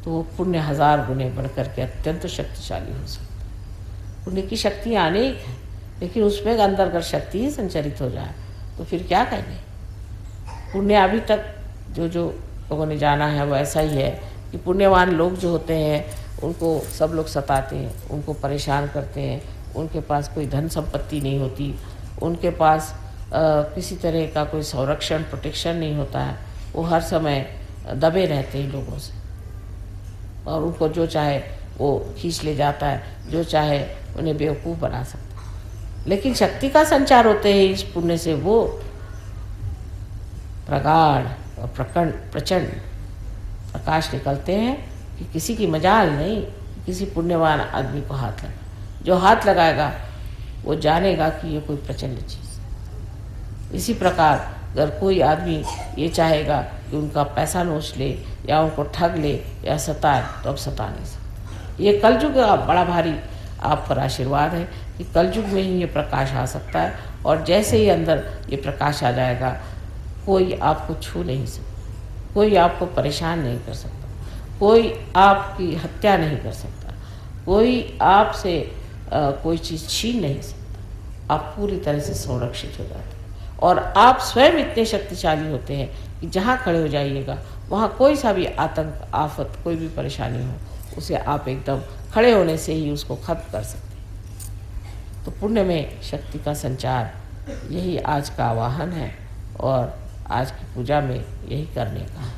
तो वो पुण्य 1000 गुने बढ़कर के अत्यंत शक्तिशाली हो सकता है। पुण्य की शक्तियाँ अनेक हैं, लेकिन उसमें अंदर अगर शक्ति ही संचरित हो जाए तो फिर क्या कहेंगे। पुण्य अभी तक जो लोगों ने जाना है वो ऐसा ही है कि पुण्यवान लोग जो होते हैं उनको सब लोग सताते हैं, उनको परेशान करते हैं, उनके पास कोई धन संपत्ति नहीं होती, उनके पास किसी तरह का कोई संरक्षण प्रोटेक्शन नहीं होता है, वो हर समय दबे रहते हैं लोगों से और उनको जो चाहे वो खींच ले जाता है, जो चाहे उन्हें बेवकूफ़ बना सकता है। लेकिन शक्ति का संचार होते ही इस पुण्य से वो प्रगाढ़ और प्रचंड प्रकाश निकलते हैं कि किसी की मजाल नहीं, किसी पुण्यवान आदमी को हाथ लगा। जो हाथ लगाएगा वो जानेगा कि ये कोई प्रचंड चीज़ है। इसी प्रकार अगर कोई आदमी ये चाहेगा कि उनका पैसा नोच ले या उनको ठग ले या सताए तो अब सता नहीं सकता। ये कलयुग का बड़ा भारी आप पर आशीर्वाद है कि कलयुग में ही ये प्रकाश आ सकता है और जैसे ही अंदर ये प्रकाश आ जाएगा कोई आपको छू नहीं सकता, कोई आपको परेशान नहीं कर सकता, कोई आपकी हत्या नहीं कर सकता, कोई आपसे कोई चीज़ छीन नहीं सकता। आप पूरी तरह से संरक्षित हो जाते हैं और आप स्वयं इतने शक्तिशाली होते हैं कि जहाँ खड़े हो जाइएगा वहाँ कोई सा भी आतंक आफत कोई भी परेशानी हो उसे आप एकदम खड़े होने से ही उसको खत्म कर सकते हैं। तो पुण्य में शक्ति का संचार यही आज का आवाहन है और आज की पूजा में यही करने का है।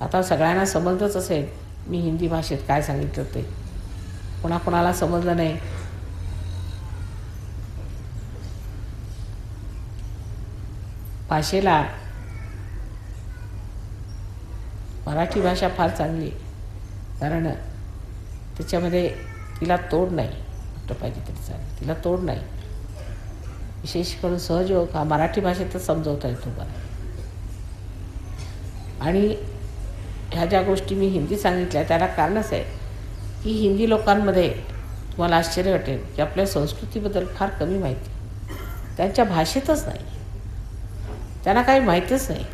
आता सगळ्यांना समजलंच असेल मी हिंदी भाषेत काय सांगितलं ते, कोणाकोणाला समजलं नाही भाषेला मराठी भाषा फार चांगली आहे, कारण त्याच्यामध्ये तिला तोड नाही, म्हटलं पाहिजे तरी चालेल, तिला तोड नाही। विशेष करून सहजयोग हा मराठी भाषेतच समजवता येतो बरं। आणि ह्या ज्या गोष्टी मी हिंदी सांगितल्या त्याला कारणच आहे की हिंदी लोकांमध्ये तुम्हाला आश्चर्य वाटेल की आपल्या संस्कृतीबद्दल फार कमी माहिती, त्यांच्या भाषेतच नाही, त्यांना काही माहीतच नाही।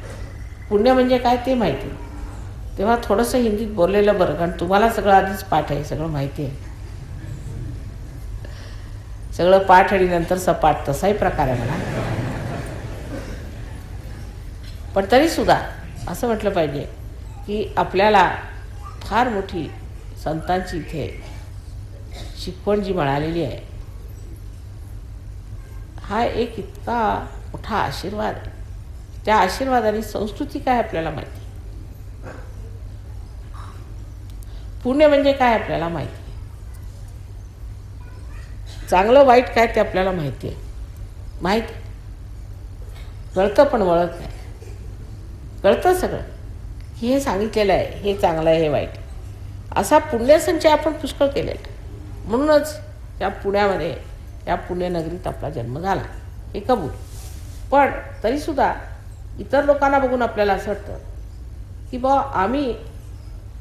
पुण्य म्हणजे काय ते माहिती, तेव्हा थोडंसं हिंदीत बोललेलं बरं, कारण तुम्हाला सगळं आधीच पाठ आहे, सगळं माहिती आहे, सगळं पाठ आणि नंतर सपाट तसाही प्रकार आहे म्हणा। पण तरीसुद्धा असं म्हटलं पाहिजे की आपल्याला फार मोठी संतांची इथे शिकवण जी मिळालेली आहे हा एक इतका मोठा आशीर्वाद आहे। त्या आशीर्वादाने संस्कृती काय आपल्याला माहिती, पुण्य म्हणजे काय आपल्याला माहिती, चांगलं वाईट काय ते आपल्याला माहिती आहे, माहिती कळतं पण वळत नाही, कळतं सगळं की हे सांगितलेलं आहे, हे चांगलं आहे, हे वाईट, असा पुण्यसंचय आपण पुष्कळ केलेला, म्हणूनच या पुण्यामध्ये या पुण्यनगरीत आपला जन्म झाला। हे कबूल. पण तरीसुद्धा इतर लोकांना बघून आपल्याला असं वाटतं की बा आम्ही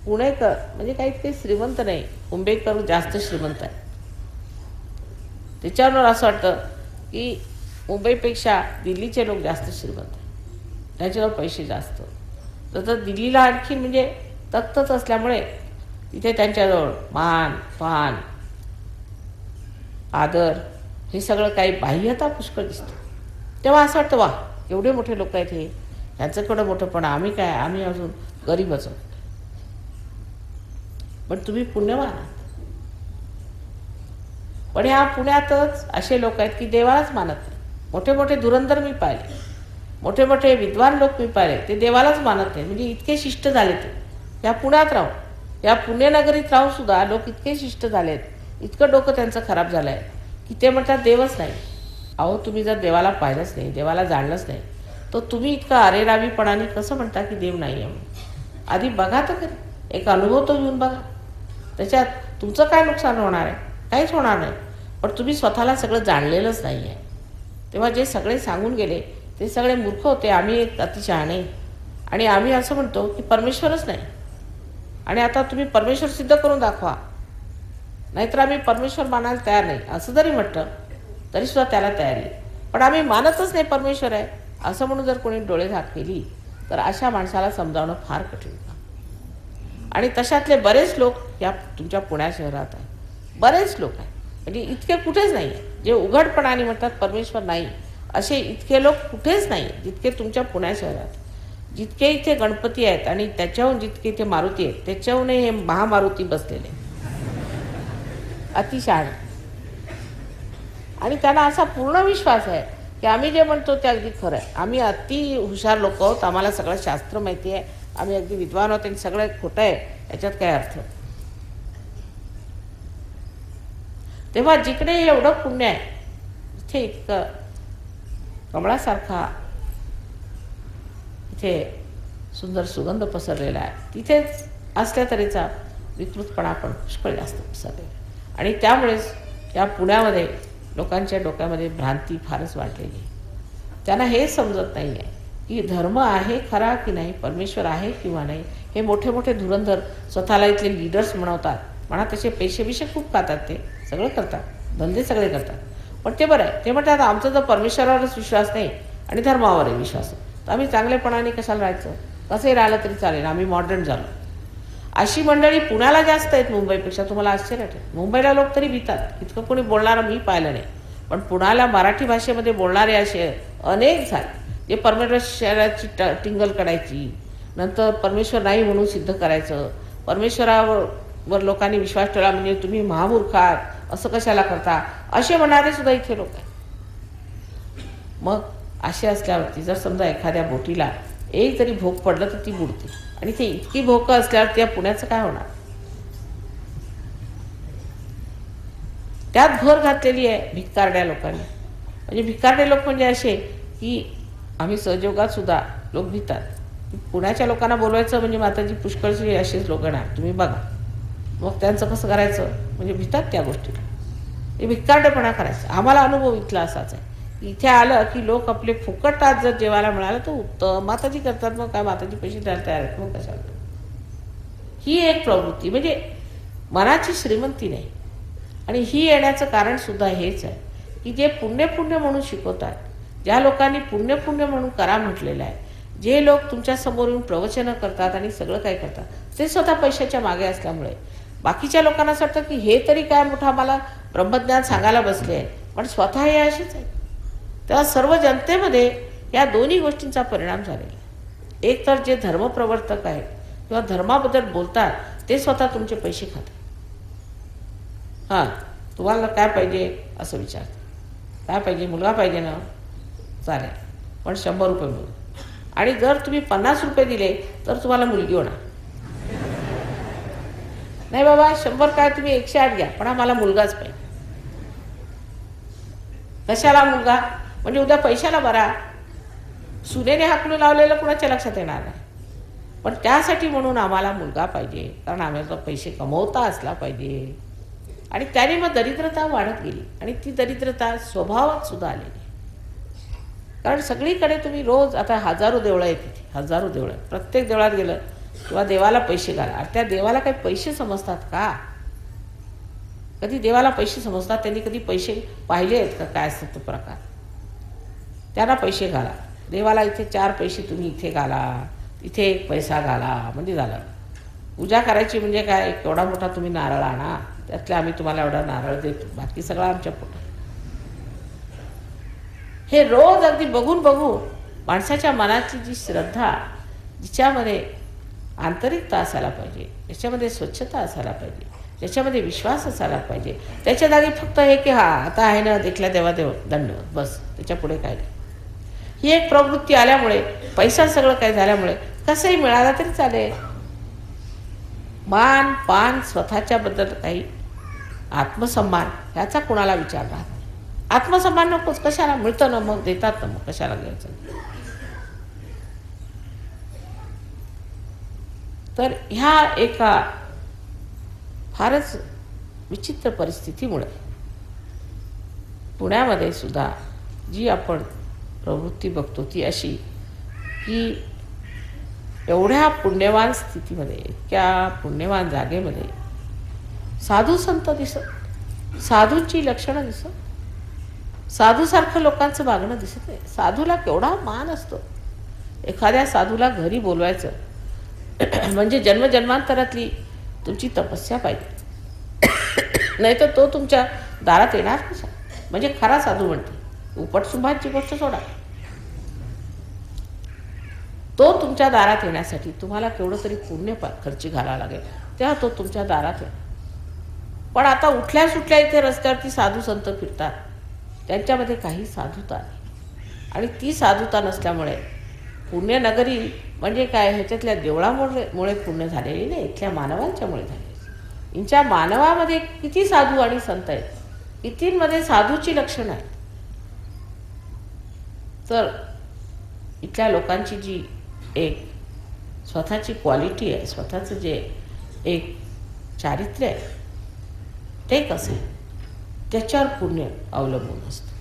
पुणेकर म्हणजे काही श्रीमंत नाही, मुंबईकर जास्त श्रीमंत आहे. त्याच्यावर असं वाटतं की मुंबईपेक्षा दिल्लीचे लोक जास्त श्रीमंत आहेत, त्याच्यावर पैसे जास्त. तर दिल्लीला आणखी म्हणजे तख्तच असल्यामुळे तिथे त्यांच्याजवळ मान पान आदर हे सगळं काही बाह्यता पुष्कळ दिसतं. तेव्हा असं वाटतं वा एवढे मोठे लोक आहेत हे, ह्यांच्याकडं मोठं, पण आम्ही काय, आम्ही अजून गरीबच आहोत. पण तुम्ही पुण्यवान आहात. पण ह्या पुण्यातच असे लोक आहेत की देवालाच मानत नाही. मोठे मोठे धुरंधर मी पाहिले, मोठे मोठे विद्वान लोक मी पाहिले, ते देवालाच मानत नाही. म्हणजे इतके शिष्ट झाले ते या पुण्यात राहून, या पुण्यनगरीत राहून सुद्धा लोक इतके शिष्ट झालेत, इतकं डोकं त्यांचं खराब झालं आहे की ते म्हणतात देवच नाही. अहो तुम्ही जर देवाला पाहिलंच नाही, देवाला जाणलंच नाही, तर तुम्ही इतकं अरेरावीपणाने कसं म्हणता की देव नाही आहे म्हणून? आधी बघा तर खरी, एक अनुभव तो घेऊन बघा. त्याच्यात तुमचं काय नुकसान होणार आहे? काहीच होणार नाही. पण तुम्ही स्वतःला सगळं जाणलेलंच नाही आहे. तेव्हा जे सगळे सांगून गेले ते सगळे मूर्ख होते. आम्ही एक अतिशहाणे आणि आम्ही असं म्हणतो की परमेश्वरच नाही, आणि आता तुम्ही परमेश्वर सिद्ध करून दाखवा, नाहीतर आम्ही परमेश्वर मानायला तयार नाही. असं जरी म्हटलं तरीसुद्धा त्याला तयारी आहे. पण आम्ही मानतच नाही परमेश्वर आहे असं म्हणून जर कोणी डोळे झाक केली तर अशा माणसाला समजावणं फार कठीण काम. आणि तशातले बरेच लोक या तुमच्या पुण्या शहरात आहे, बरेच लोक आहेत. म्हणजे इतके कुठेच नाही आहे जे उघडपणाने म्हणतात परमेश्वर नाही, असे इतके लोक कुठेच नाही जितके तुमच्या पुण्या शहरात. जितके इथे गणपती आहेत आणि त्याच्याहून जितके इथे मारुती आहेत त्याच्याहूनही हे महामारुती बसलेले अतिशहाणे. आणि त्यांना असा पूर्ण विश्वास आहे की आम्ही जे म्हणतो ते अगदी खरं आहे. आम्ही अति हुशार लोक आहोत, आम्हाला सगळं शास्त्र माहिती आहे, आम्ही अगदी विद्वान आहोत आणि सगळं खोटं आहे, याच्यात काय अर्थ. तेव्हा जिकडे एवढं पुण्य आहे, इथे इतकं कमळासारखा इथे सुंदर सुगंध पसरलेला आहे, तिथेच असल्या तऱ्हेचा विकृतपणा पण पुष्कळ जास्त पसरलेला आहे. आणि त्यामुळेच या पुण्यामध्ये लोकांच्या डोक्यामध्ये भ्रांती फारच वाढलेली आहे. त्यांना हे समजत नाही आहे की धर्म आहे खरा की नाही, परमेश्वर आहे किंवा नाही. हे मोठे मोठे धुरंधर स्वतःला इथले लीडर्स म्हणवतात, म्हणा तसे पैसे खूप खातात, ते सगळं करतात, धंदे सगळे करतात. पण ते बरं आहे, ते म्हणतात आमचा जर परमेश्वरावरच विश्वास नाही आणि धर्मावरही विश्वास आहे तर आम्ही चांगलेपणाने कशाला राहायचं, कसंही राहिलं तरी चालेल, आम्ही मॉडर्न झालो. अशी मंडळी पुण्याला जास्त आहेत मुंबईपेक्षा. तुम्हाला आश्चर्य वाटेल, मुंबईला लोक तरी भितात, इतकं कोणी बोलणारं मी पाहिलं नाही. पण पुण्याला मराठी भाषेमध्ये बोलणारे असे अनेक झाले जे परमेश्वराची टिंगल काढायची, नंतर परमेश्वर नाही म्हणून सिद्ध करायचं, परमेश्वरावर लोकांनी विश्वास ठेवला म्हणजे तुम्ही महामूर्ख आहात, असं कशाला करता, असे म्हणणारे सुद्धा इथे लोक आहेत. मग असे असल्यावरती जर समजा एखाद्या बोटीला एक जरी भोक पडलं तर ती बुडते, आणि ते इतकी भोकं असल्यावर त्या पुण्याचं काय होणार. त्यात भर घातलेली आहे भिकारड्या लोकांनी. म्हणजे भिकारडे लोक म्हणजे असे की आम्ही सहयोगात सुद्धा लोक भितात. पुण्याच्या लोकांना बोलवायचं म्हणजे माताजी पुष्कळशी असेच लोक येणार, तुम्ही बघा. मग त्यांचं कसं करायचं, म्हणजे भितात त्या गोष्टीला, हे भिकारडेपणा करायचं. आम्हाला अनुभव इथला असाच आहे. इथे आलं की लोक आपले फुकट तास जर जेवायला मिळालं तर उत्तम, माताजी करतात, मग काय माताजी पैसे द्यायला तयार आहेत, मग कशाला. ही एक प्रवृत्ती म्हणजे मनाची श्रीमंती नाही. आणि ही येण्याचं कारण सुद्धा हेच आहे की जे पुण्य म्हणून शिकवतात, ज्या लोकांनी पुण्य म्हणून करा म्हटलेलं आहे, जे लोक तुमच्या समोर येऊन प्रवचनं करतात आणि सगळं काय करतात, ते स्वतः पैशाच्या मागे असल्यामुळे बाकीच्या लोकांना असं वाटतं की हे तरी काय मोठं आम्हाला ब्रह्मज्ञान सांगायला बसले आहे, पण स्वतः हे असेच आहे. तेव्हा सर्व जनतेमध्ये या दोन्ही गोष्टींचा परिणाम झालेला आहे. एक तर जे धर्मप्रवर्तक आहेत किंवा धर्माबद्दल बोलतात ते स्वतः तुमचे पैसे खातात. हां, तुम्हाला काय पाहिजे असं विचारतात, काय पाहिजे, मुलगा पाहिजे ना, चालेल, पण 100 रुपये मिळू. आणि जर तुम्ही 50 रुपये दिले तर तुम्हाला मुलगी होणार नाही. बाबा 100 काय, तुम्ही 108 घ्या, पण आम्हाला मुलगाच पाहिजे. कशाला मुलगा, म्हणजे उद्या पैशाला बरा, सुनेने हाकलून लावलेलं कुणाच्या लक्षात येणार नाही. पण त्यासाठी म्हणून आम्हाला मुलगा पाहिजे, कारण आम्हाला पैसे कमवता असला पाहिजे. आणि त्याने मग दरिद्रता वाढत गेली आणि ती दरिद्रता स्वभावात सुद्धा आलेली. कारण सगळीकडे तुम्ही रोज आता हजारो देवळं आहेत तिथे, हजारो देवळं आहेत. प्रत्येक देवळात गेलं किंवा देवाला पैसे घाला. आणि त्या देवाला काही पैसे समजतात का? कधी देवाला पैसे समजतात? त्यांनी कधी पैसे पाहिले आहेत का? काय असतात तो प्रकार? त्यांना पैसे घाला. देवाला इथे 4 पैसे तुम्ही इथे घाला, इथे 1 पैसा घाला म्हणजे झालं. पूजा करायची म्हणजे काय? केवढा मोठा तुम्ही नारळ आणा, त्यातले आम्ही तुम्हाला एवढा नारळ देतो, बाकी सगळं आमच्या पोटात. हे रोज अगदी बघून बघून माणसाच्या मनाची जी श्रद्धा, जिच्यामध्ये आंतरिकता असायला पाहिजे, ज्याच्यामध्ये स्वच्छता असायला पाहिजे, ज्याच्यामध्ये विश्वास असायला पाहिजे, त्याच्या जागी फक्त हे की हा आता आहे ना, देखल्या देवादेव दंडवत, बस, त्याच्या पुढे काय नाही. ही एक प्रवृत्ती आल्यामुळे, पैसा सगळं काय झाल्यामुळे कसंही मिळाला तरी चालेल. मान पान स्वतःच्याबद्दल काही आत्मसन्मान ह्याचा कुणाला विचार राहत. आत्मसन्मान नकोच, कशाला? मिळतं ना मग, देतात ना मग, कशाला घ्यायचं? तर ह्या एका फारच विचित्र परिस्थितीमुळे पुण्यामध्ये सुद्धा जी आपण प्रवृत्ती बघतो ती अशी की एवढ्या पुण्यवान स्थितीमध्ये, इतक्या पुण्यवान जागेमध्ये साधू संत दिसत, साधूंची लक्षणं दिसत, साधूसारखं लोकांचं वागणं दिसत नाही. साधूला केवढा मान असतो. एखाद्या साधूला घरी बोलवायचं म्हणजे जन्मजन्मांतरातली तुमची तपस्या पाहिजे, नाही तर तो तुमच्या दारात येणार कसा? म्हणजे खरा साधू म्हणते. उपटसुंभांची गोष्ट सोडा, तो तुमच्या दारात येण्यासाठी तुम्हाला केवढं तरी पुण्य खर्ची घालावं लागेल, तेव्हा तो तुमच्या दारात येईल. पण आता उठल्या सुटल्या इथे रस्त्यावरती साधू संत फिरतात, त्यांच्यामध्ये काही साधुता नाही. आणि ती साधुता नसल्यामुळे पुण्यनगरी म्हणजे काय, ह्याच्यातल्या देवळामुळे पुण्य झालेली नाही, इथल्या मानवांच्यामुळे झालेली. यांच्या मानवामध्ये किती साधू आणि संत आहेत, कितींमध्ये साधूची लक्षणं आहेत. तर इथल्या लोकांची जी एक स्वतःची क्वालिटी आहे, स्वतःचं जे एक चारित्र्य आहे, ते कसं आहे त्याच्यावर पुण्य अवलंबून असतं.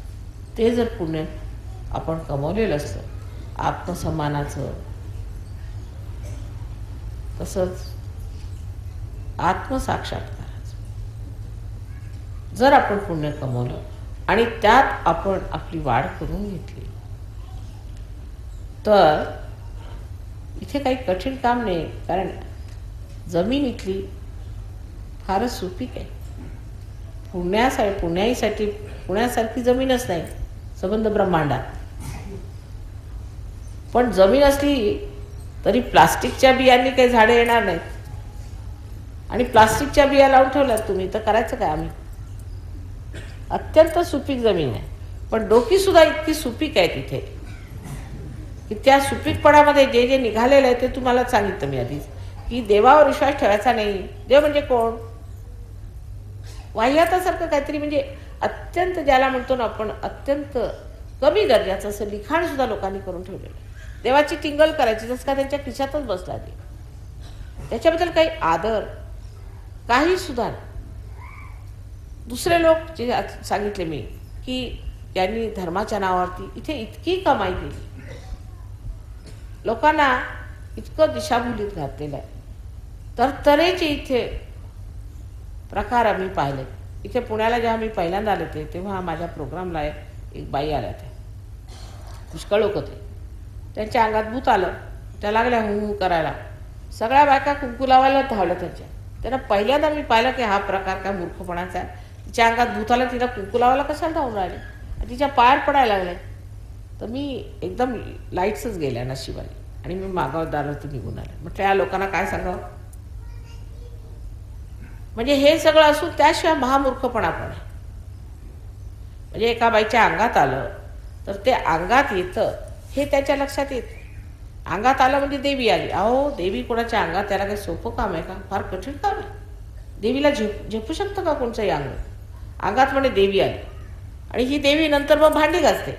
ते जर पुण्य आपण कमवलेलं असतं, आत्मसन्मानाचं, तसंच आत्मसाक्षात्काराचं जर आपण पुण्य कमवलं आणि त्यात आपण आपली वाढ करून घेतली, तर इथे काही कठीण काम नाही. कारण जमीन इथली फारच सुपीक आहे. पुण्यासारखी जमीनच नाही संबंध ब्रह्मांडात. पण जमीन असली तरी प्लास्टिकच्या बियांनी काही झाडे येणार नाहीत. आणि प्लास्टिकच्या बिया लावून ठेवल्यात तुम्ही तर करायचं काय? आम्ही अत्यंत सुपीक जमीन आहे, पण डोकी सुद्धा इतकी सुपीक आहे तिथे की त्या सुपीकपणामध्ये जे जे निघालेलं आहे ते तुम्हाला सांगितलं मी आधीच, की देवावर विश्वास ठेवायचा नाही. देव म्हणजे कोण? वाह्यातासारखं काहीतरी, म्हणजे अत्यंत ज्याला म्हणतो ना आपण अत्यंत कमी दर्जाचं असं लिखाण सुद्धा लोकांनी करून ठेवलेलं आहे. देवाची टिंगल करायची जसं का त्यांच्या खिशातच बसला ते. त्याच्याबद्दल काही आदर काही सुद्धा. दुसरे लोक जे सांगितले मी की त्यांनी धर्माच्या नावावरती इथे इतकी कमाई केली, लोकांना इतकं दिशाभूलीत घातलेलं आहे. तर तऱ्हेचे इथे प्रकार आम्ही पाहिले. इथे पुण्याला जेव्हा मी पहिल्यांदा आले ते तेव्हा माझ्या प्रोग्रामला एक बाई आल्या, त्या पुष्कळ लोक होते. त्यांच्या अंगात भूत आलं, त्या लागल्या हू करायला. सगळ्या बायका कुंकू लावायला धावल्या त्यांच्या. त्यांना पहिल्यांदा मी पाहिलं की हा प्रकार काय मूर्खपणाचा आहे. तिच्या अंगात भूत आलं, तिला कुंकू लावायला कशाला धावून राहिले, तिच्या पायावर पडायला लागले. तर मी एकदम लाईट्सच गेल्या नशिबाने आणि मी मागावर दारावरती निघून आले. म्हटलं या लोकांना काय सांगावं. म्हणजे हे सगळं असून त्याशिवाय महामूर्खपणा पण आहे. म्हणजे एका बाईच्या अंगात आलं तर ते अंगात येतं हे त्याच्या लक्षात येत. अंगात आलं म्हणजे देवी आली. अहो देवी कोणाच्या अंगात, त्याला काही सोपं काम आहे का? फार कठीण काम आहे. देवीला झेपू शकतं का कोणचंही अंग? अंगात म्हणे देवी आली आणि ही देवी नंतर मग भांडी घासते,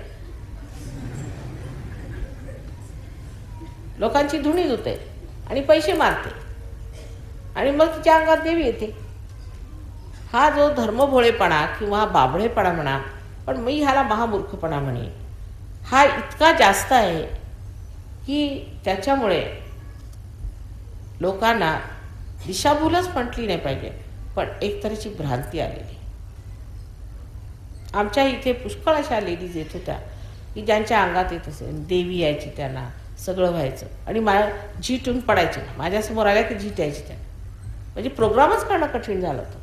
लोकांची धुणी धुते आणि पैसे मारते आणि मग तिच्या अंगात देवी येते. हा जो धर्मभोळेपणा किंवा बाबळेपणा म्हणा, पण मी ह्याला महामूर्खपणा म्हणे. हा इतका जास्त आहे की त्याच्यामुळे लोकांना दिशाभूलच म्हटली नाही पाहिजे, पण एक तऱ्हेची भ्रांती आलेली. आमच्या इथे पुष्कळ अशा लेडीज येत होत्या की ज्यांच्या अंगात येत असेल, देवी यायची त्यांना, सगळं व्हायचं आणि झीटून पडायचे. माझ्यासमोर आल्या की झीट यायची त्यांना. म्हणजे प्रोग्रामच करणं कठीण झालं होतं.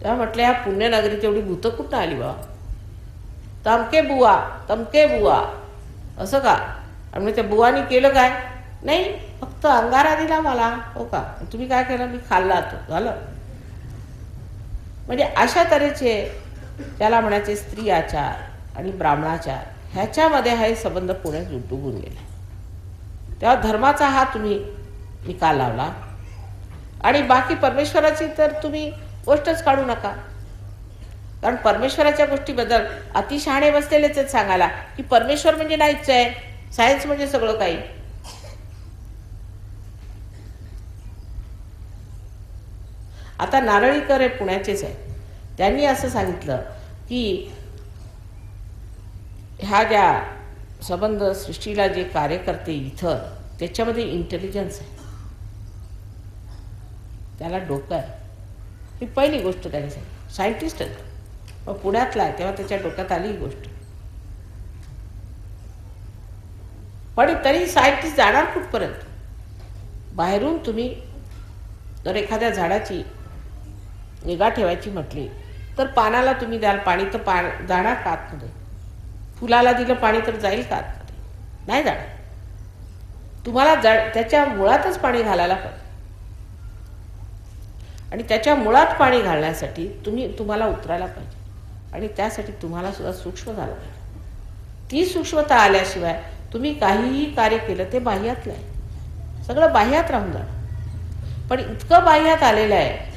तेव्हा म्हटलं ह्या पुण्यनगरीत एवढी भूतं कुठं आली बाबा, तमके बुवा असं का? आणि मग त्या बुवानी केलं काय? नाही, फक्त अंगारा दिला मला. हो का? तुम्ही काय केलं? मी खाल्ला तो झालं. म्हणजे अशा तऱ्हेचे त्याला म्हणायचे स्त्री आचार आणि ब्राह्मणाचार, ह्याच्यामध्ये हा संबंध पुण्यात डुबून गेला. तेव्हा धर्माचा हा तुम्ही निकाल लावला आणि बाकी परमेश्वराची तर तुम्ही गोष्टच काढू नका. कारण परमेश्वराच्या गोष्टीबद्दल अतिशहाणे बसलेलेच आहेत सांगायला की परमेश्वर म्हणजे नाहीच आहे, सायन्स म्हणजे सगळं काही. आता नारळीकर हे पुण्याचेच आहे. त्यांनी असं सांगितलं की ह्या ज्या संबंध सृष्टीला जे कार्य करते इथं, त्याच्यामध्ये इंटेलिजन्स आहे, त्याला डोकं आहे. ही पहिली गोष्ट त्यांनी सांगितली. सायंटिस्ट आहे, मग पुण्यातला आहे तेव्हा त्याच्या डोक्यात आली ही गोष्ट. पण तरी सायंटिस्ट जाणार कुठपर्यंत? बाहेरून तुम्ही जर एखाद्या झाडाची निगा ठेवायची म्हटली तर पानाला तुम्ही द्याल पाणी तर जाणार का आतमध्ये? फुलाला दिलं पाणी तर जाईल का आतमध्ये? नाही जाणार. तुम्हाला त्याच्या मुळातच पाणी घालायला पाहिजे आणि त्याच्या मुळात पाणी घालण्यासाठी तुम्हाला उतरायला पाहिजे आणि त्यासाठी तुम्हाला सुद्धा सूक्ष्म झालं पाहिजे. ती सूक्ष्मता आल्याशिवाय तुम्ही काहीही कार्य केलं ते बाह्यातलं आहे, सगळं बाह्यात राहून जाणार. पण इतकं बाह्यात आलेलं आहे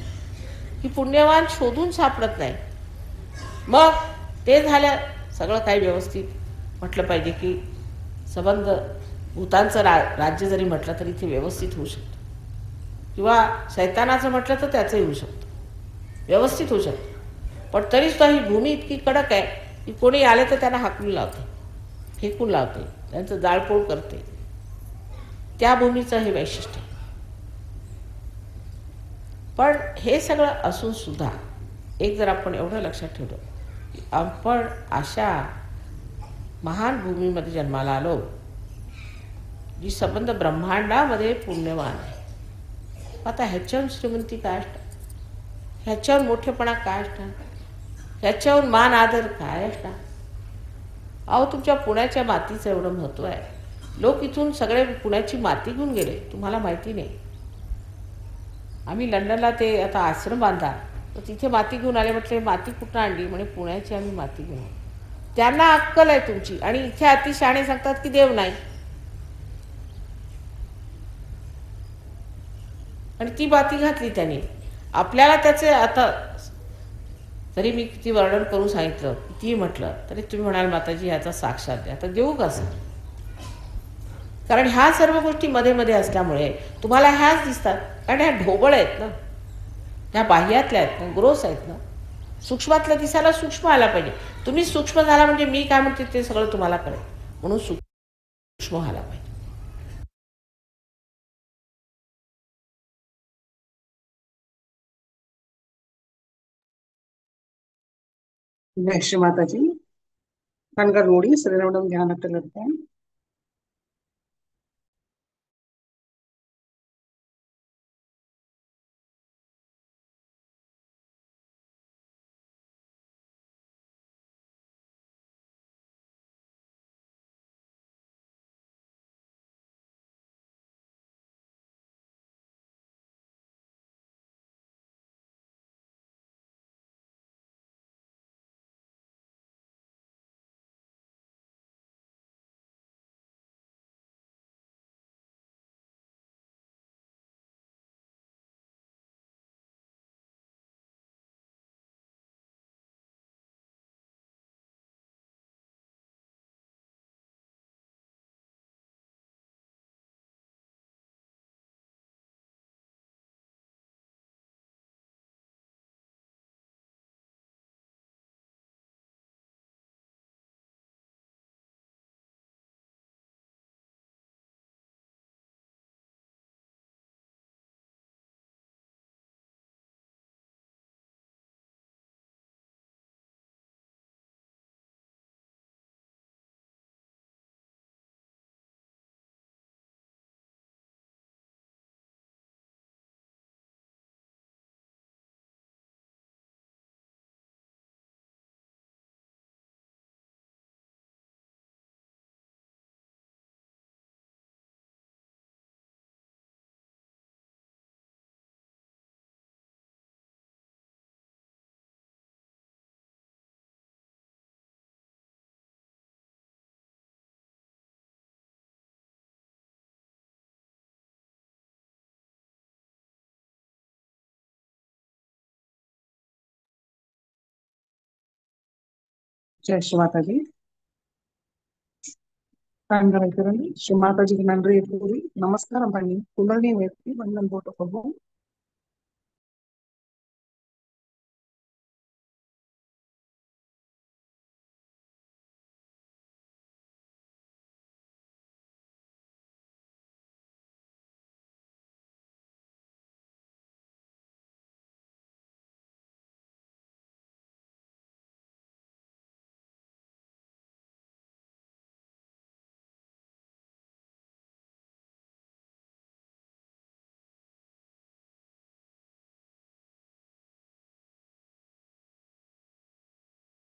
की पुण्यवान शोधून सापडत नाही. मग ते झालं सगळं काही व्यवस्थित म्हटलं पाहिजे की संबंध भूतांचं राज्य जरी म्हटलं तरी ते व्यवस्थित होऊ शकतं, किंवा शैतानाचं म्हटलं तर त्याचंही होऊ शकतं, व्यवस्थित होऊ शकतं. पण तरीसुद्धा ही भूमी इतकी कडक आहे की कोणी आले तर त्यांना हाकलून लावते, फेकून लावते, त्यांचं जाळपोळ करते. त्या भूमीचं हे वैशिष्ट्य. पण हे सगळं असून सुद्धा एक जर आपण एवढं लक्षात ठेवलं की आपण अशा महान भूमीमध्ये जन्माला आलो जी संबंध ब्रह्मांडामध्ये पुण्यवान आहे. आता ह्याच्याहून श्रीमंती काय असणार, ह्याच्याहून मोठेपणा काय असणार, ह्याच्याहून मान आदर काय असणार? अहो, तुमच्या पुण्याच्या मातीचं एवढं महत्त्व आहे. लोक इथून सगळे पुण्याची माती घेऊन गेले, तुम्हाला माहिती नाही. आम्ही लंडनला ते आता आश्रम बांधा तर तिथे माती घेऊन आले. म्हटले माती कुठं आणली? म्हणे पुण्याची आम्ही माती घेऊन. त्यांना अक्कल आहे तुमची आणि इथे अतिशहाणे सांगतात की देव नाही. आणि ती माती घातली त्यांनी. आपल्याला त्याचे आता तरी मी किती वर्णन करून सांगितलं, किती म्हटलं तरी तुम्ही म्हणाल माताजी ह्याचा साक्षात द्या. आता देऊ कसं? कारण ह्या सर्व गोष्टी मध्ये मध्ये असल्यामुळे तुम्हाला ह्याच दिसतात. कारण ह्या ढोबळ आहेत ना, ह्या बाह्यातल्या आहेत ना, ग्रोस आहेत ना. सूक्ष्मातलं दिसायला सूक्ष्म आला पाहिजे. तुम्ही सूक्ष्म झाला म्हणजे मी काय म्हणते ते सगळं तुम्हाला कळेल, म्हणून सूक्ष्म व्हायला पाहिजे. जय श्री माताजी. ಕಣ್ಗಳು ನೋಡಿ ಶ್ರೀರಮಣ ಧ್ಯಾನದಲ್ಲಿರುತ್ತೆ. ஜெய் ஸ்ரீமாதாஜி. கண்களை திறந்து ஸ்ரீமாதாஜிக்கு நன்றியை கூறி நமஸ்காரம் பண்ணி குண்டலினி உயர்த்தி வண்ணம் போட்டுக்கொள்வோம்.